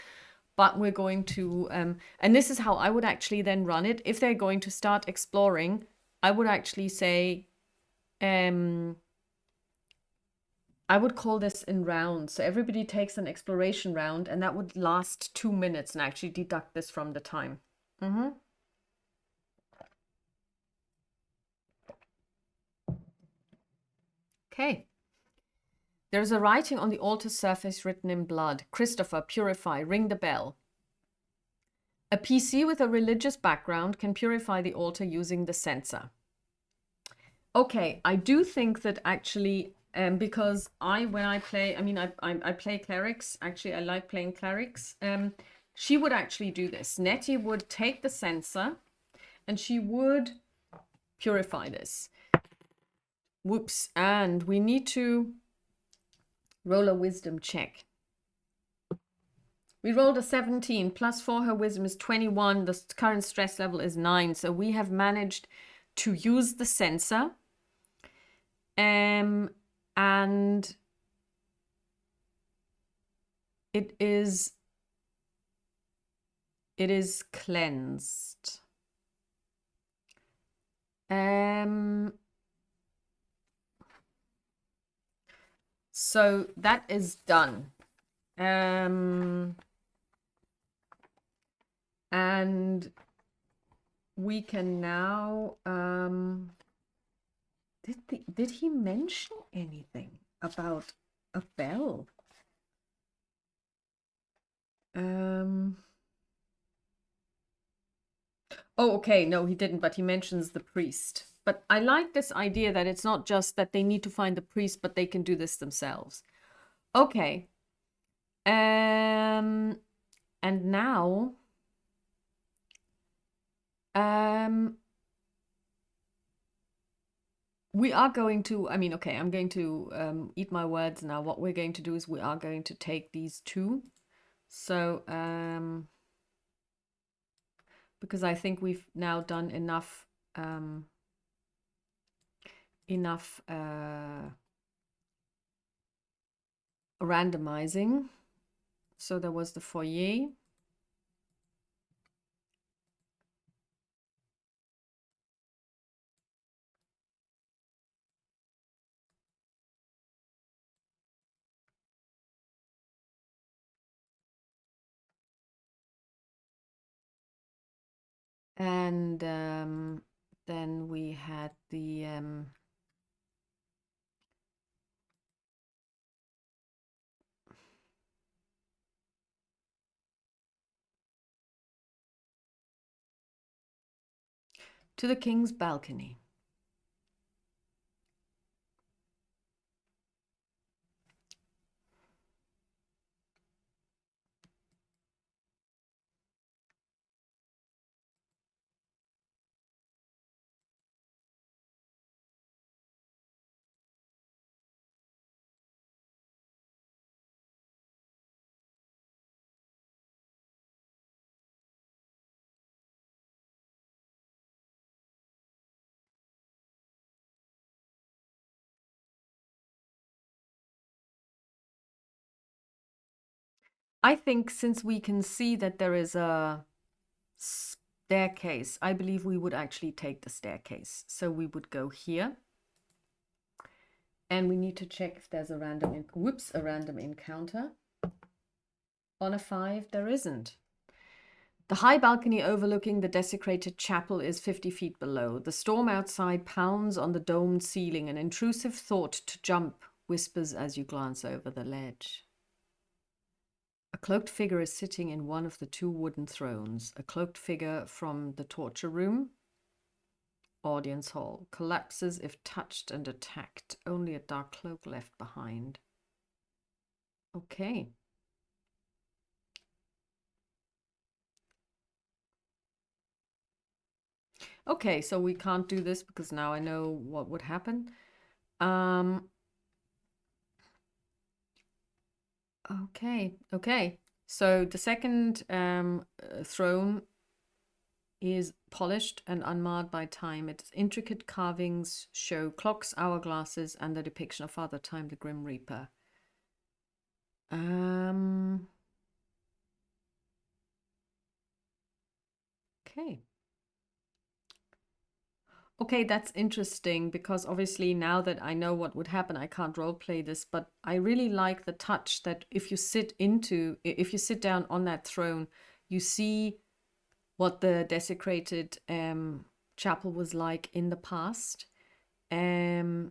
Speaker 1: but we're going to and this is how I would actually then run it. If they're going to start exploring, I would actually say I would call this in rounds. So everybody takes an exploration round, and that would last 2 minutes, and actually deduct this from the time. Okay. There's a writing on the altar surface written in blood. Christopher, purify, ring the bell. A PC with a religious background can purify the altar using the censer. Okay, I do think that actually, because when I play, I mean, I play clerics. Actually, I like playing clerics. She would actually do this. Nettie would take the censer and she would purify this. Whoops. And we need to roll a wisdom check. We rolled a 17, plus 4, her wisdom is 21. The current stress level is 9. So we have managed to use the censer. And it is cleansed. So that is done. And we can now did he mention anything about a bell? Oh, okay, no, he didn't, but he mentions the priest. But I like this idea that it's not just that they need to find the priest, but they can do this themselves. Okay. And now we are going to, I mean, okay, I'm going to eat my words now. What we're going to do is we are going to take these 2. So, because I think we've now done enough randomizing. So there was the foyer. And then we had the to the king's balcony. I think since we can see that there is a staircase, I believe we would actually take the staircase. So we would go here. And we need to check if there's a random, a random encounter. On a 5, there isn't. The high balcony overlooking the desecrated chapel is 50 feet below. The storm outside pounds on the domed ceiling. An intrusive thought to jump whispers as you glance over the ledge. A cloaked figure is sitting in one of the 2 wooden thrones. A cloaked figure from the torture room. Audience hall. Collapses if touched and attacked. Only a dark cloak left behind. Okay. Okay, so we can't do this because now I know what would happen. Okay. So the second throne is polished and unmarred by time. Its intricate carvings show clocks, hourglasses, and the depiction of Father Time, the Grim Reaper. Okay. Okay, that's interesting because obviously now that I know what would happen, I can't roleplay this, but I really like the touch that if you sit down on that throne, you see what the desecrated chapel was like in the past, and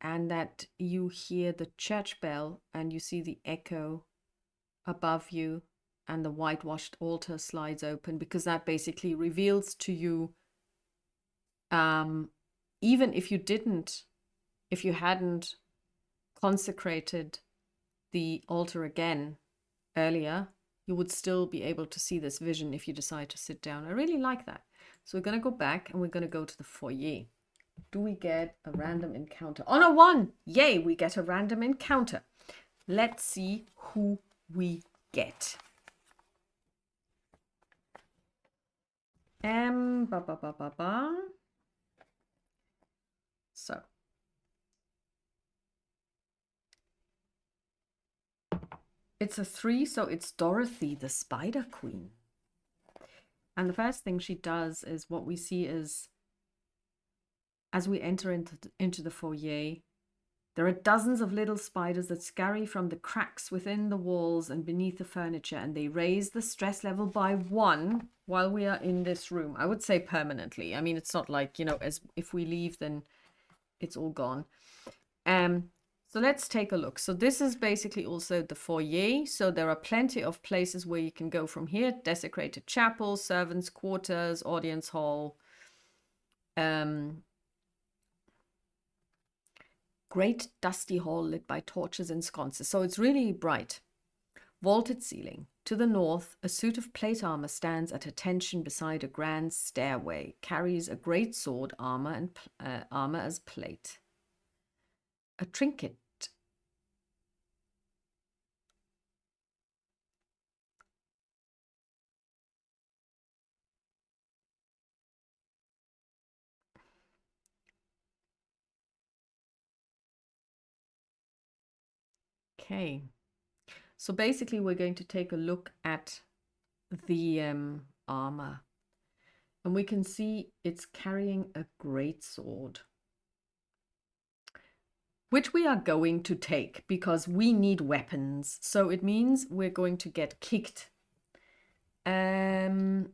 Speaker 1: that you hear the church bell and you see the echo above you and the whitewashed altar slides open, because that basically reveals to you, even if you hadn't consecrated the altar again earlier, you would still be able to see this vision if you decide to sit down. I really like that. So we're going to go back and we're going to go to the foyer. Do we get a random encounter? On a 1, yay, we get a random encounter. Let's see who we get. So it's a 3, so it's Dorothy, the Spider Queen. And the first thing she does is what we see is, as we enter into the foyer, there are dozens of little spiders that scurry from the cracks within the walls and beneath the furniture, and they raise the stress level by 1 while we are in this room. I would say permanently. I mean, it's not like, as if we leave, then it's all gone. So let's take a look. So this is basically also the foyer. So there are plenty of places where you can go from here. Desecrated chapel, servants' quarters, audience hall. Great dusty hall lit by torches and sconces. So it's really bright. Vaulted ceiling. To the north, a suit of plate armor stands at attention beside a grand stairway. Carries a great sword, armor as plate. A trinket. Okay. So basically we're going to take a look at the armor. And we can see it's carrying a great sword, which we are going to take because we need weapons. So it means we're going to get kicked. And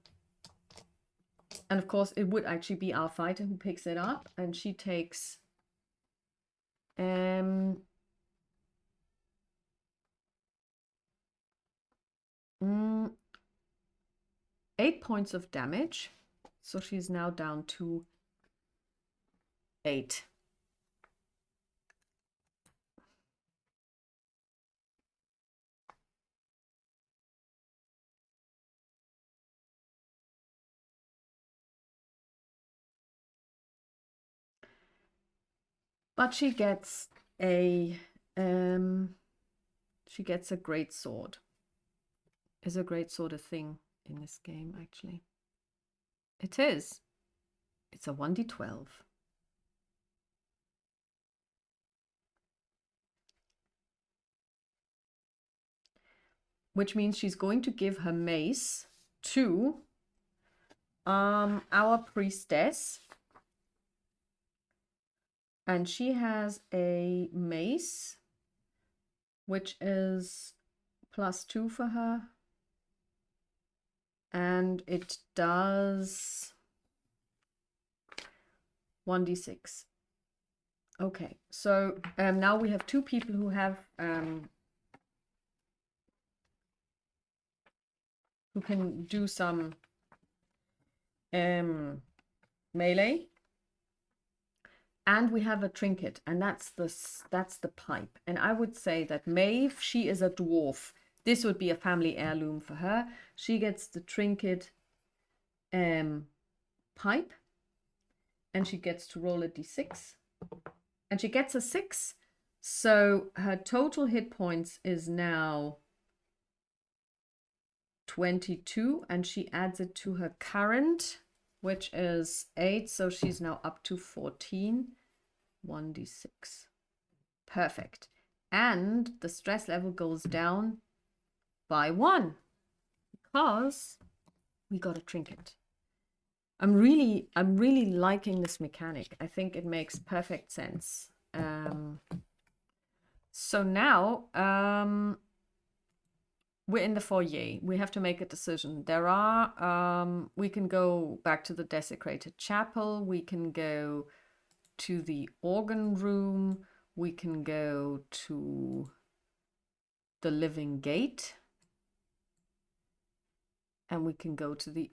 Speaker 1: of course, it would actually be our fighter who picks it up, and she takes 8 points of damage. So she's now down to 8. But she gets a great sword. Is a great sword a thing in this game, actually? It is. It's a 1d12. Which means she's going to give her mace to our priestess. And she has a mace, which is +2 for her. And it does 1d6. Okay, so now we have 2 people who have who can do some melee, and we have a trinket, and that's the pipe. And I would say that Maeve, she is a dwarf. This would be a family heirloom for her. She gets the trinket pipe, and she gets to roll a d6, and she gets a 6. So her total hit points is now 22, and she adds it to her current, which is 8, so she's now up to 14. 1d6. Perfect. And the stress level goes down by 1 because we got a trinket. I'm really liking this mechanic. I think it makes perfect sense. So now we're in the foyer. We have to make a decision. There are, we can go back to the desecrated chapel. We can go to the organ room. We can go to the living gate. And we can go to the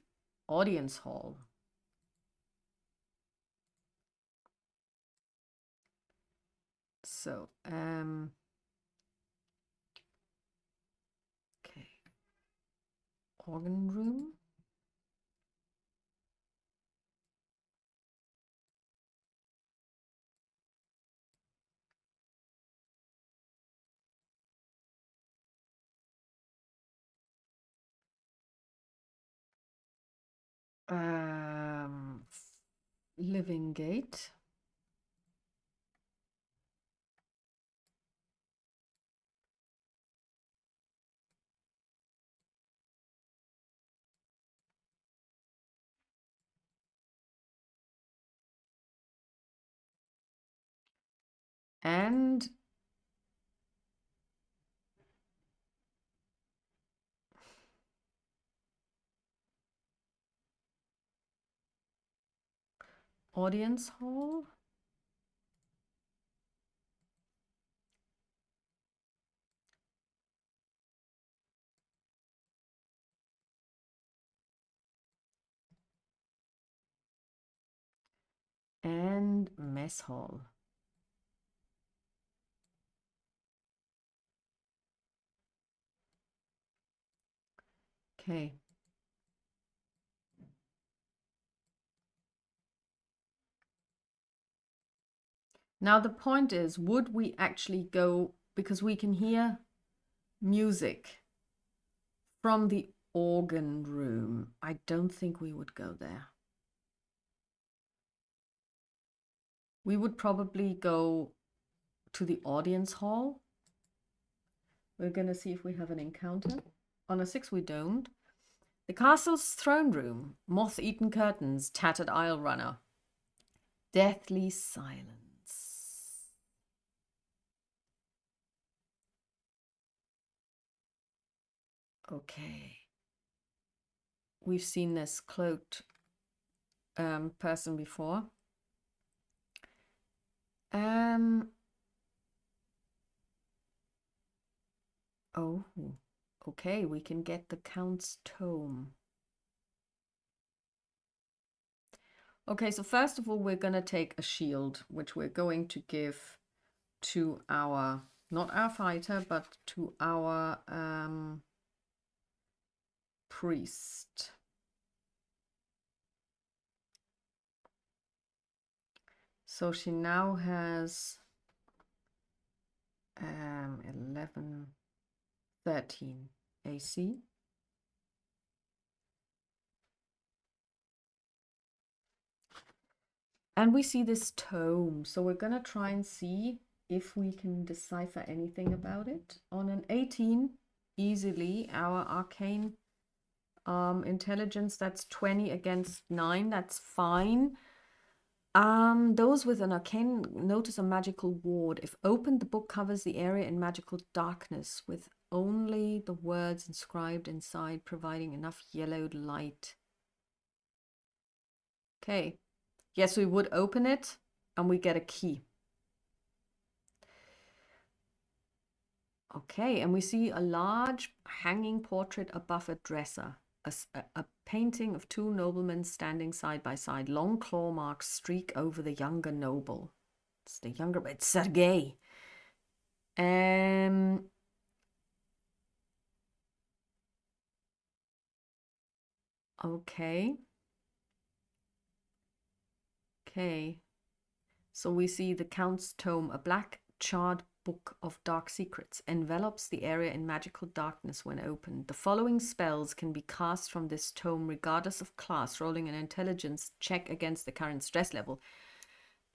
Speaker 1: audience hall. So, okay. Organ room. Living gate. And audience hall. And mess hall. Okay. Now the point is, would we actually go, because we can hear music from the organ room. I don't think we would go there. We would probably go to the audience hall. We're going to see if we have an encounter. On a 6, we don't. The castle's throne room. Moth-eaten curtains. Tattered aisle runner. Deathly silence. Okay. We've seen this cloaked person before. Oh, okay, we can get the Count's tome. Okay, so first of all, we're going to take a shield, which we're going to give to our, not our fighter, but to our priest. So she now has 11, 13 AC. And we see this tome. So we're going to try and see if we can decipher anything about it. On an 18, easily, our arcane intelligence, that's 20 against 9. That's fine. Those with an arcane notice a magical ward. If opened, the book covers the area in magical darkness with only the words inscribed inside, providing enough yellowed light. Okay. Yes, we would open it and we get a key. Okay, and we see a large hanging portrait above a dresser. A painting of two noblemen standing side by side. Long claw marks streak over the younger noble. It's the younger, it's Sergei. Okay. Okay. So we see the Count's tome, a black charred book of dark secrets, envelops the area in magical darkness when opened. The following spells can be cast from this tome regardless of class, rolling an intelligence check against the current stress level.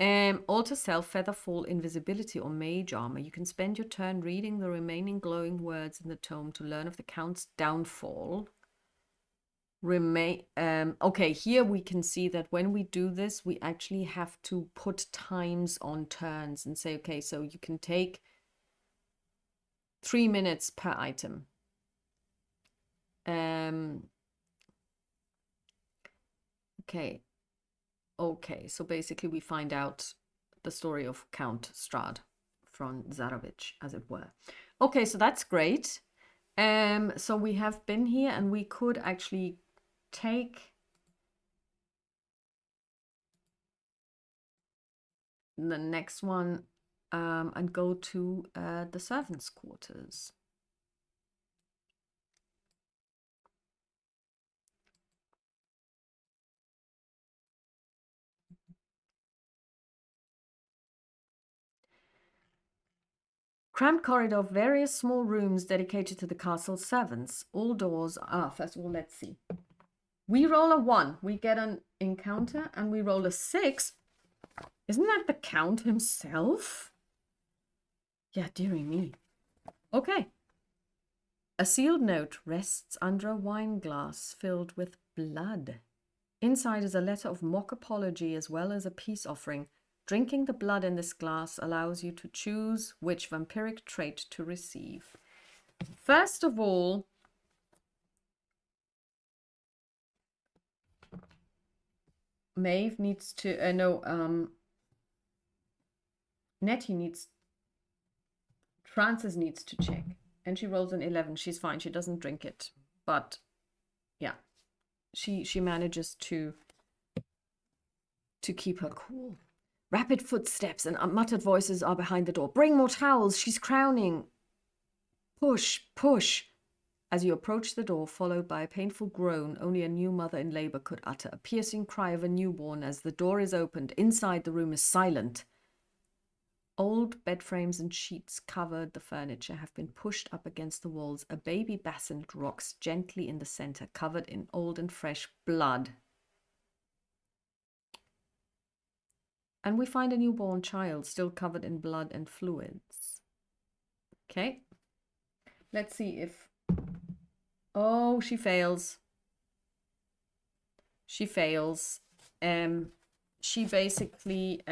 Speaker 1: Alter self, feather fall, invisibility, or mage armor. You can spend your turn reading the remaining glowing words in the tome to learn of the Count's downfall. Okay, here we can see that when we do this, we actually have to put times on turns and say, okay, so you can take 3 minutes per item. Okay, so basically we find out the story of Count Strahd from Zarovich, as it were. Okay, so that's great. So we have been here and we could actually take the next one and go to the servants' quarters. Cramped corridor of various small rooms dedicated to the castle's servants. All doors are, first of all, let's see. We roll a 1, we get an encounter, and we roll a 6. Isn't that the Count himself? Yeah, dearie me. Okay. A sealed note rests under a wine glass filled with blood. Inside is a letter of mock apology as well as a peace offering. Drinking the blood in this glass allows you to choose which vampiric trait to receive. First of all, Maeve needs to, Nettie needs, Frances needs to check. And she rolls an 11. She's fine. She doesn't drink it. But, yeah, she manages to keep her cool. Rapid footsteps and muttered voices are behind the door. Bring more towels. She's crowning. Push, push. As you approach the door, followed by a painful groan only a new mother in labor could utter, a piercing cry of a newborn as the door is opened. Inside, the room is silent. Old bed frames and sheets covered the furniture, have been pushed up against the walls. A baby bassinet rocks gently in the center, covered in old and fresh blood. And we find a newborn child still covered in blood and fluids. Okay. Let's see if... Oh, she fails. She fails. She basically...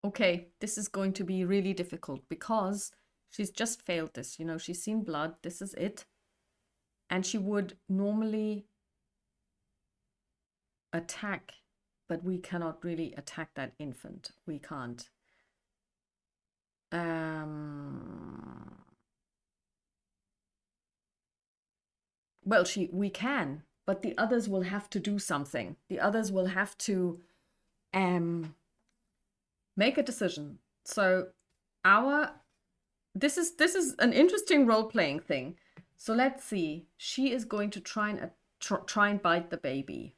Speaker 1: Okay, this is going to be really difficult because she's just failed this. You know, she's seen blood. This is it. And she would normally attack, but we cannot really attack that infant. We can't. Well, we can, but the others will have to do something. The others will have to make a decision. So this is an interesting role-playing thing. So let's see. She is going to try and bite the baby.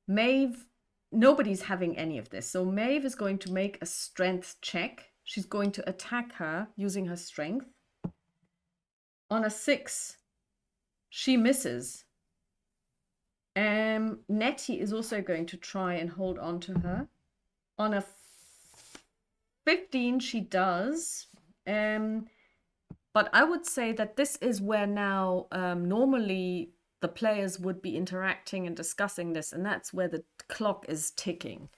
Speaker 1: Maeve, nobody's having any of this. So Maeve is going to make a strength check. She's going to attack her using her strength. On a 6, she misses. Nettie is also going to try and hold on to her. On a 15, she does. But I would say that this is where now normally the players would be interacting and discussing this, and that's where the clock is ticking.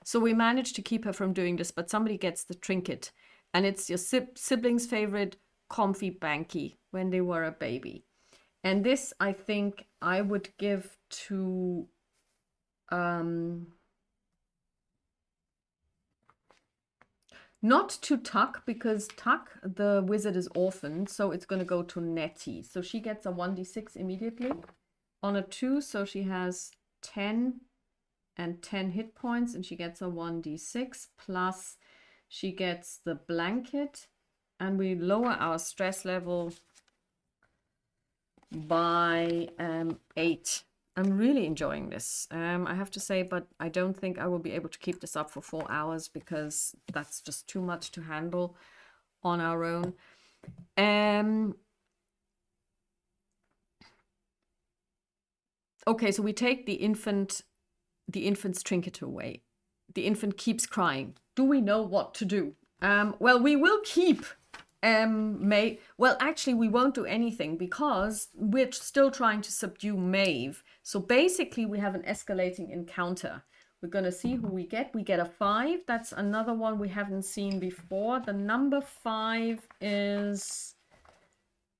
Speaker 1: So we managed to keep her from doing this, but somebody gets the trinket, and it's your sibling's favorite comfy banky when they were a baby. And this, I think, I would give to not to Tuck, because Tuck, the wizard, is orphaned, so it's going to go to Nettie. So she gets a 1d6 immediately. On a 2, so she has 10 and 10 hit points, and she gets a 1d6, plus she gets the blanket, and we lower our stress level by 8. I'm really enjoying this, I have to say, but I don't think I will be able to keep this up for 4 hours because that's just too much to handle on our own. Okay, so we take the infant's trinket away. The infant keeps crying. Do we know what to do? Well, we will keep well, actually, we won't do anything because we're still trying to subdue Maeve. So basically, we have an escalating encounter. We're going to see who we get. We get a 5. That's another one we haven't seen before. The number 5 is...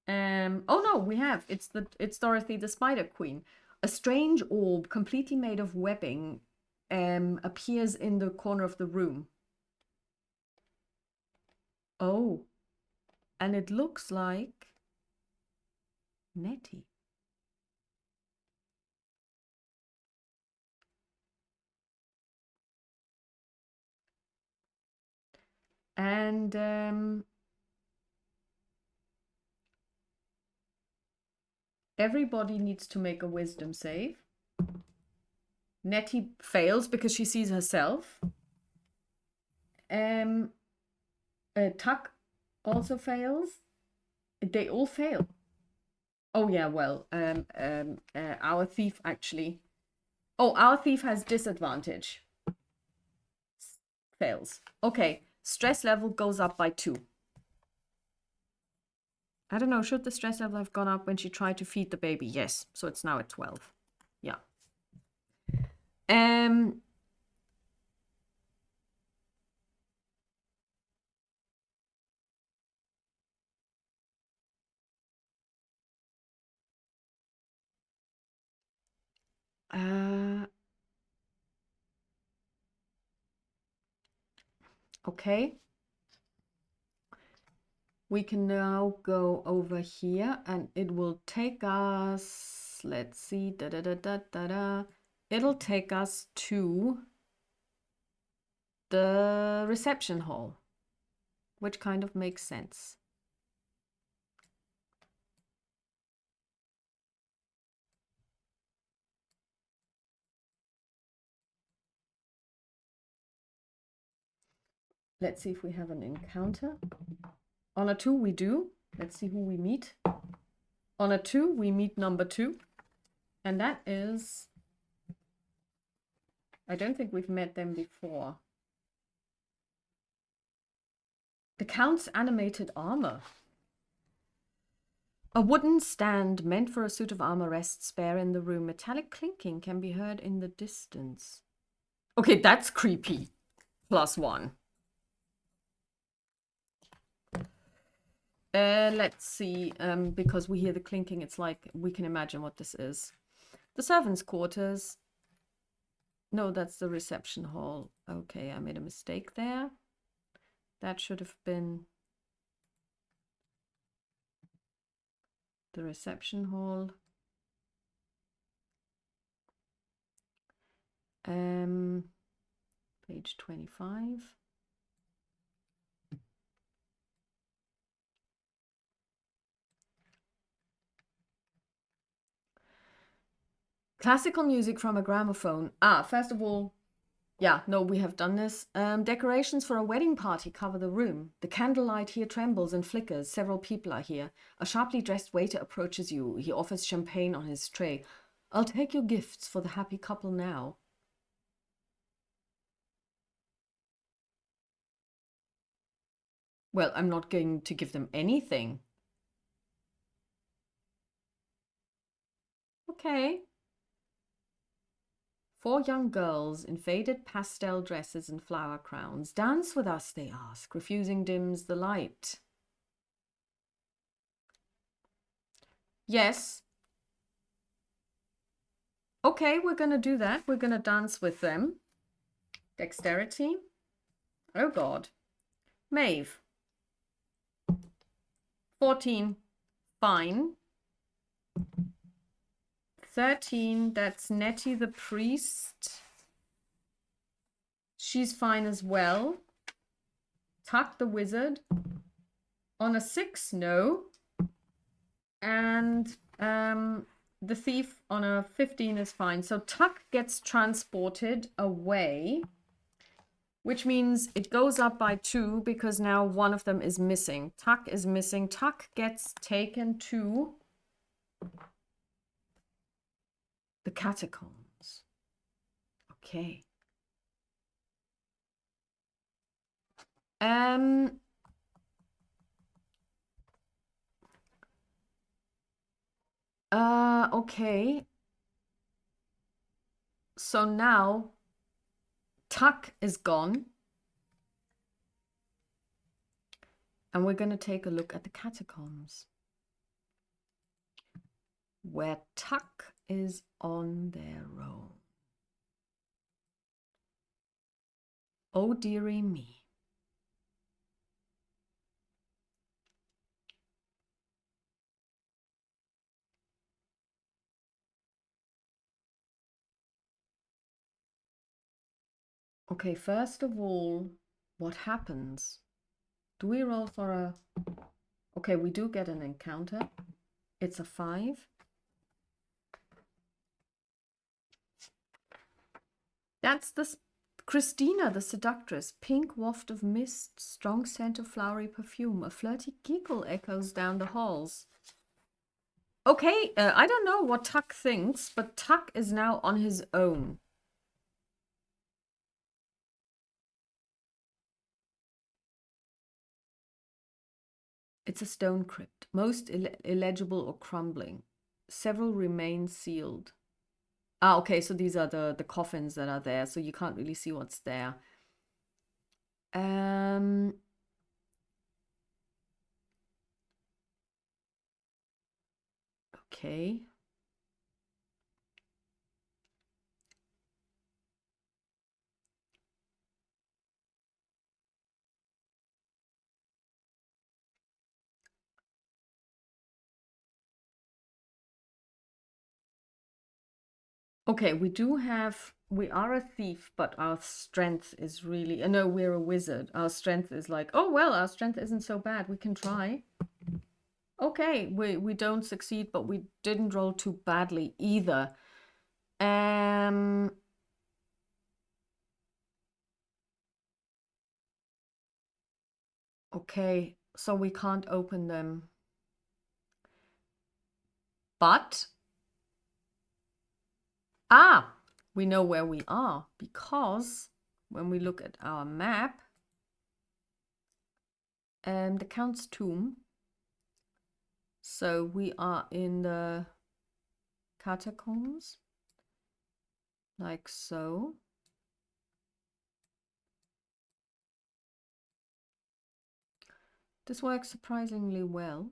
Speaker 1: oh, no, we have. It's Dorothy the Spider Queen. A strange orb, completely made of webbing, appears in the corner of the room. Oh. And it looks like Nettie. And everybody needs to make a wisdom save. Nettie fails because she sees herself. Tuck also fails. They all fail. Oh yeah, well, our thief actually. Oh, our thief has disadvantage. Fails. Okay, stress level goes up by 2. I don't know, should the stress level have gone up when she tried to feed the baby? Yes, so it's now at 12. Yeah. Okay. We can now go over here and it will take us, let's see, it'll take us to the reception hall, which kind of makes sense. Let's see if we have an encounter. On a 2, we do. Let's see who we meet. On a 2, we meet number 2. And that is... I don't think we've met them before. The Count's animated armor. A wooden stand meant for a suit of armor rests spare in the room. Metallic clinking can be heard in the distance. Okay, that's creepy. +1. Let's see, because we hear the clinking, it's like we can imagine what this is. The servants' quarters. No, that's the reception hall. Okay, I made a mistake there. That should have been the reception hall. Page 25. Classical music from a gramophone. First of all, yeah, no, we have done this. Decorations for a wedding party cover the room. The candlelight here trembles and flickers. Several people are here. A sharply dressed waiter approaches you. He offers champagne on his tray. I'll take your gifts for the happy couple now. Well, I'm not going to give them anything. Okay. 4 young girls in faded pastel dresses and flower crowns. Dance with us, they ask. Refusing dims the light. Yes. Okay, we're going to do that. We're going to dance with them. Dexterity. Oh, God. Maeve. 14. Fine. 13. That's Nettie the priest. She's fine as well. Tuck the wizard. On a 6, no. And the thief on a 15 is fine. So Tuck gets transported away, which means it goes up by 2 because now one of them is missing. Tuck is missing. Tuck gets taken to the catacombs. Okay. Okay. So now Tuck is gone. And we're going to take a look at the catacombs, where Tuck is on their own. Oh, dearie me. Okay, first of all, what happens? Do we roll for a... Okay, we do get an encounter. It's a 5. That's the Christina, the seductress. Pink waft of mist, strong scent of flowery perfume. A flirty giggle echoes down the halls. Okay, I don't know what Tuck thinks, but Tuck is now on his own. It's a stone crypt, most illegible or crumbling. Several remain sealed. Okay, so these are the coffins that are there, so you can't really see what's there. Okay. Okay, we are a thief, but our strength is really, no, we're a wizard. Our strength is like, oh, well, our strength isn't so bad. We can try. Okay, we don't succeed, but we didn't roll too badly either. Okay, so we can't open them. But, we know where we are, because when we look at our map, the Count's tomb. So we are in the catacombs, like so. This works surprisingly well.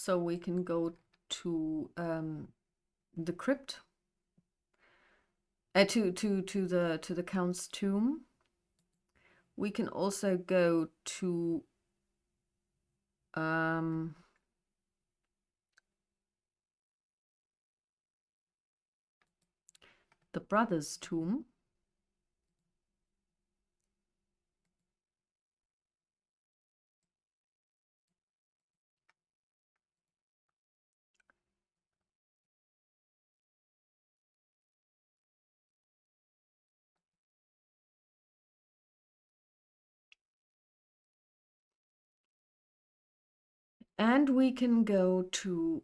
Speaker 1: So we can go to the crypt, to the Count's tomb. We can also go to the brother's tomb. And we can go to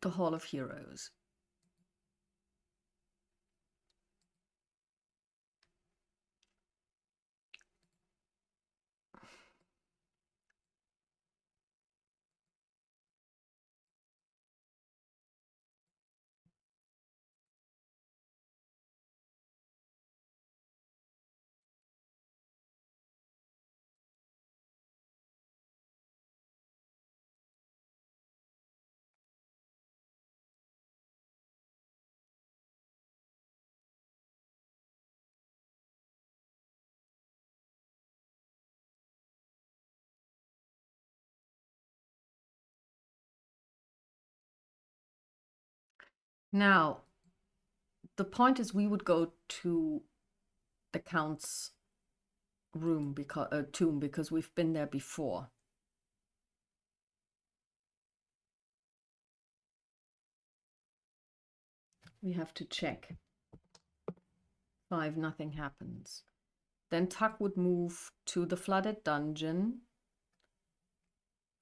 Speaker 1: the Hall of Heroes. Now, the point is we would go to the Count's room, because tomb, because we've been there before. We have to check. 5, nothing happens. Then Tuck would move to the flooded dungeon.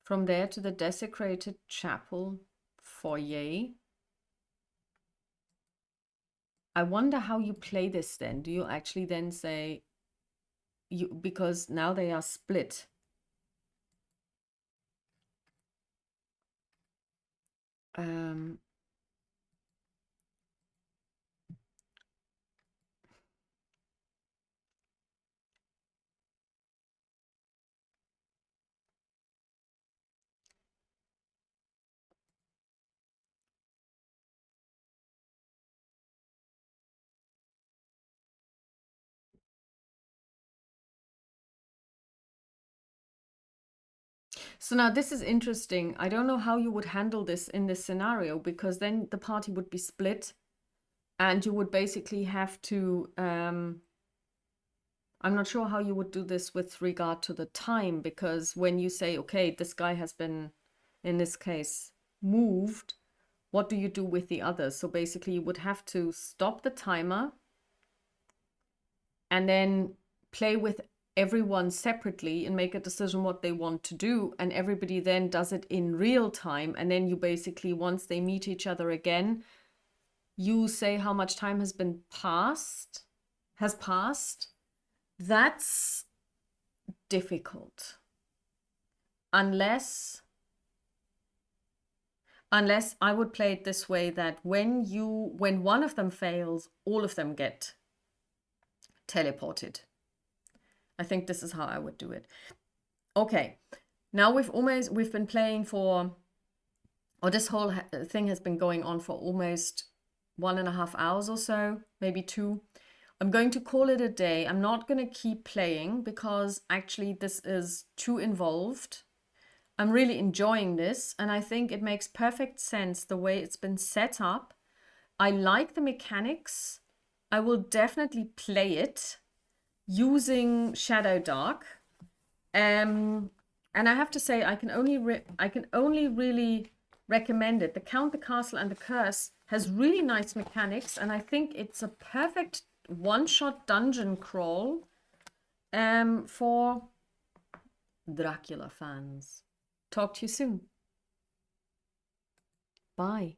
Speaker 1: From there to the desecrated chapel foyer. I wonder how you play this then. Do you actually then say, because now they are split. So now this is interesting. I don't know how you would handle this in this scenario, because then the party would be split and you would basically have to, I'm not sure how you would do this with regard to the time, because when you say, okay, this guy has been, in this case, moved, what do you do with the others? So basically you would have to stop the timer and then play with everyone separately and make a decision what they want to do, and everybody then does it in real time. And then you basically, once they meet each other again, you say how much time has passed. That's difficult, unless I would play it this way, that when one of them fails, all of them get teleported. I think this is how I would do it. Okay, now we've been playing for, or this whole thing has been going on for almost 1.5 hours or so, maybe 2. I'm going to call it a day. I'm not going to keep playing because actually this is too involved. I'm really enjoying this, and I think it makes perfect sense the way it's been set up. I like the mechanics. I will definitely play it using ShadowDark. And I have to say, I can only really recommend it. The Count, the Castle, and the Curse has really nice mechanics, and I think it's a perfect one-shot dungeon crawl for Dracula fans. Talk to you soon. Bye.